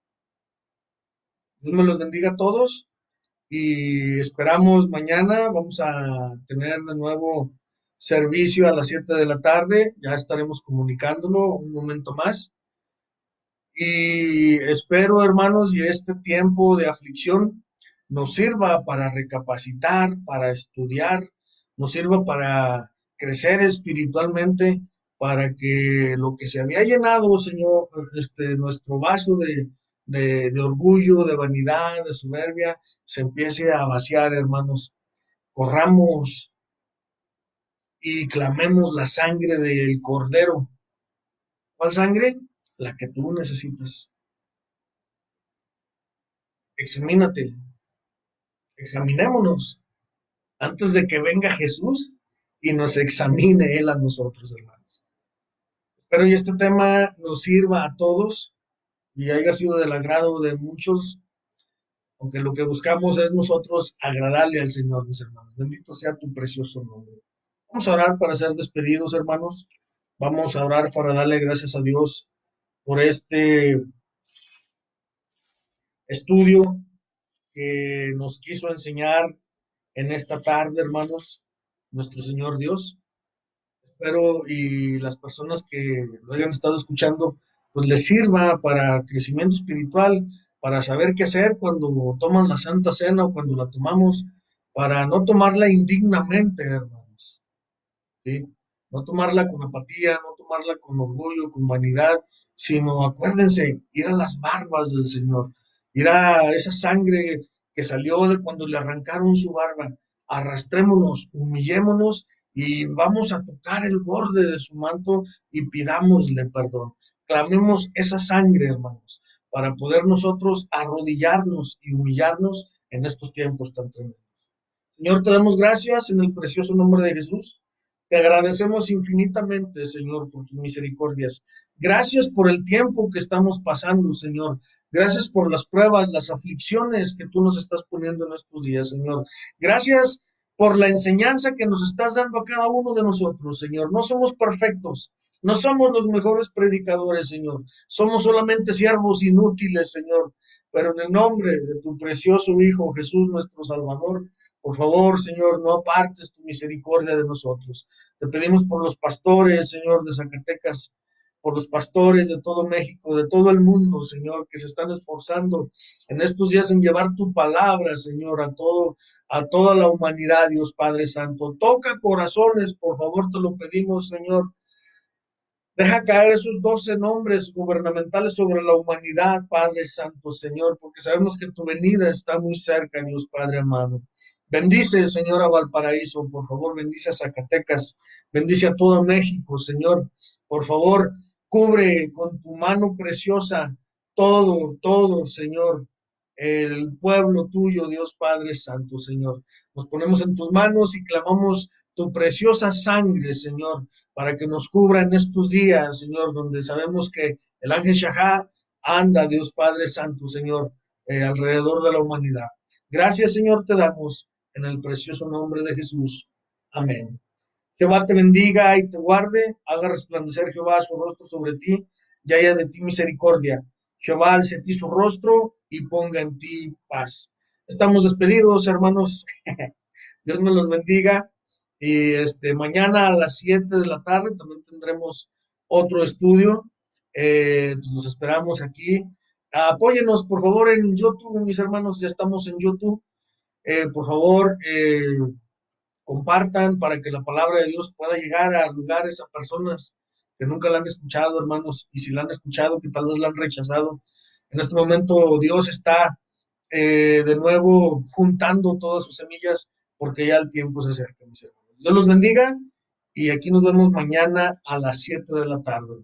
Dios me los bendiga a todos y esperamos mañana. Vamos a tener de nuevo servicio a las 7 de la tarde. Ya estaremos comunicándolo un momento más. Y espero, hermanos, y este tiempo de aflicción nos sirva para recapacitar, para estudiar, nos sirva para crecer espiritualmente, para que lo que se había llenado, Señor, nuestro vaso de orgullo, de vanidad, de soberbia, se empiece a vaciar, hermanos. Corramos y clamemos la sangre del Cordero. ¿Cuál sangre? La que tú necesitas. Examínate, examinémonos antes de que venga Jesús y nos examine Él a nosotros, hermanos. Espero y este tema nos sirva a todos y haya sido del agrado de muchos, aunque lo que buscamos es nosotros agradarle al Señor, mis hermanos. Bendito sea tu precioso nombre. Vamos a orar para ser despedidos, hermanos. Vamos a orar para darle gracias a Dios por este estudio que nos quiso enseñar en esta tarde, hermanos, nuestro Señor Dios. Espero y las personas que lo hayan estado escuchando, pues les sirva para crecimiento espiritual, para saber qué hacer cuando toman la Santa Cena o cuando la tomamos, para no tomarla indignamente, hermanos. ¿Sí? No tomarla con apatía, no tomarla con orgullo, con vanidad, sino acuérdense, ir a las barbas del Señor, ir a esa sangre que salió de cuando le arrancaron su barba, arrastrémonos, humillémonos y vamos a tocar el borde de su manto y pidámosle perdón. Clamemos esa sangre, hermanos, para poder nosotros arrodillarnos y humillarnos en estos tiempos tan tremendos. Señor, te damos gracias en el precioso nombre de Jesús. Te agradecemos infinitamente, Señor, por tus misericordias. Gracias por el tiempo que estamos pasando, Señor. Gracias por las pruebas, las aflicciones que tú nos estás poniendo en estos días, Señor. Gracias por la enseñanza que nos estás dando a cada uno de nosotros, Señor. No somos perfectos, no somos los mejores predicadores, Señor. Somos solamente siervos inútiles, Señor. Pero en el nombre de tu precioso Hijo, Jesús, nuestro Salvador, por favor, Señor, no apartes tu misericordia de nosotros. Te pedimos por los pastores, Señor, de Zacatecas, por los pastores de todo México, de todo el mundo, Señor, que se están esforzando en estos días en llevar tu palabra, Señor, a toda la humanidad, Dios Padre Santo. Toca corazones, por favor, te lo pedimos, Señor. Deja caer esos 12 nombres gubernamentales sobre la humanidad, Padre Santo, Señor, porque sabemos que tu venida está muy cerca, Dios Padre amado. Bendice, Señor, a Valparaíso, por favor, bendice a Zacatecas, bendice a todo México, Señor. Por favor, cubre con tu mano preciosa todo, todo, Señor, el pueblo tuyo, Dios Padre Santo, Señor. Nos ponemos en tus manos y clamamos tu preciosa sangre, Señor, para que nos cubra en estos días, Señor, donde sabemos que el ángel Shahá anda, Dios Padre Santo, Señor, alrededor de la humanidad. Gracias, Señor, te damos en el precioso nombre de Jesús. Amén. Jehová te bendiga y te guarde, haga resplandecer Jehová su rostro sobre ti y haya de ti misericordia. Jehová alce a ti su rostro y ponga en ti paz. Estamos despedidos, hermanos. Dios me los bendiga. Y mañana a las 7 de la tarde también tendremos otro estudio. Pues los esperamos aquí. Apóyenos, por favor, en YouTube, mis hermanos. Ya estamos en YouTube. Por favor, compartan para que la palabra de Dios pueda llegar a lugares, a personas que nunca la han escuchado, hermanos. Y si la han escuchado, que tal vez la han rechazado. En este momento Dios está de nuevo juntando todas sus semillas, porque ya el tiempo se acerca, mis hermanos. Dios los bendiga y aquí nos vemos mañana a las 7 de la tarde.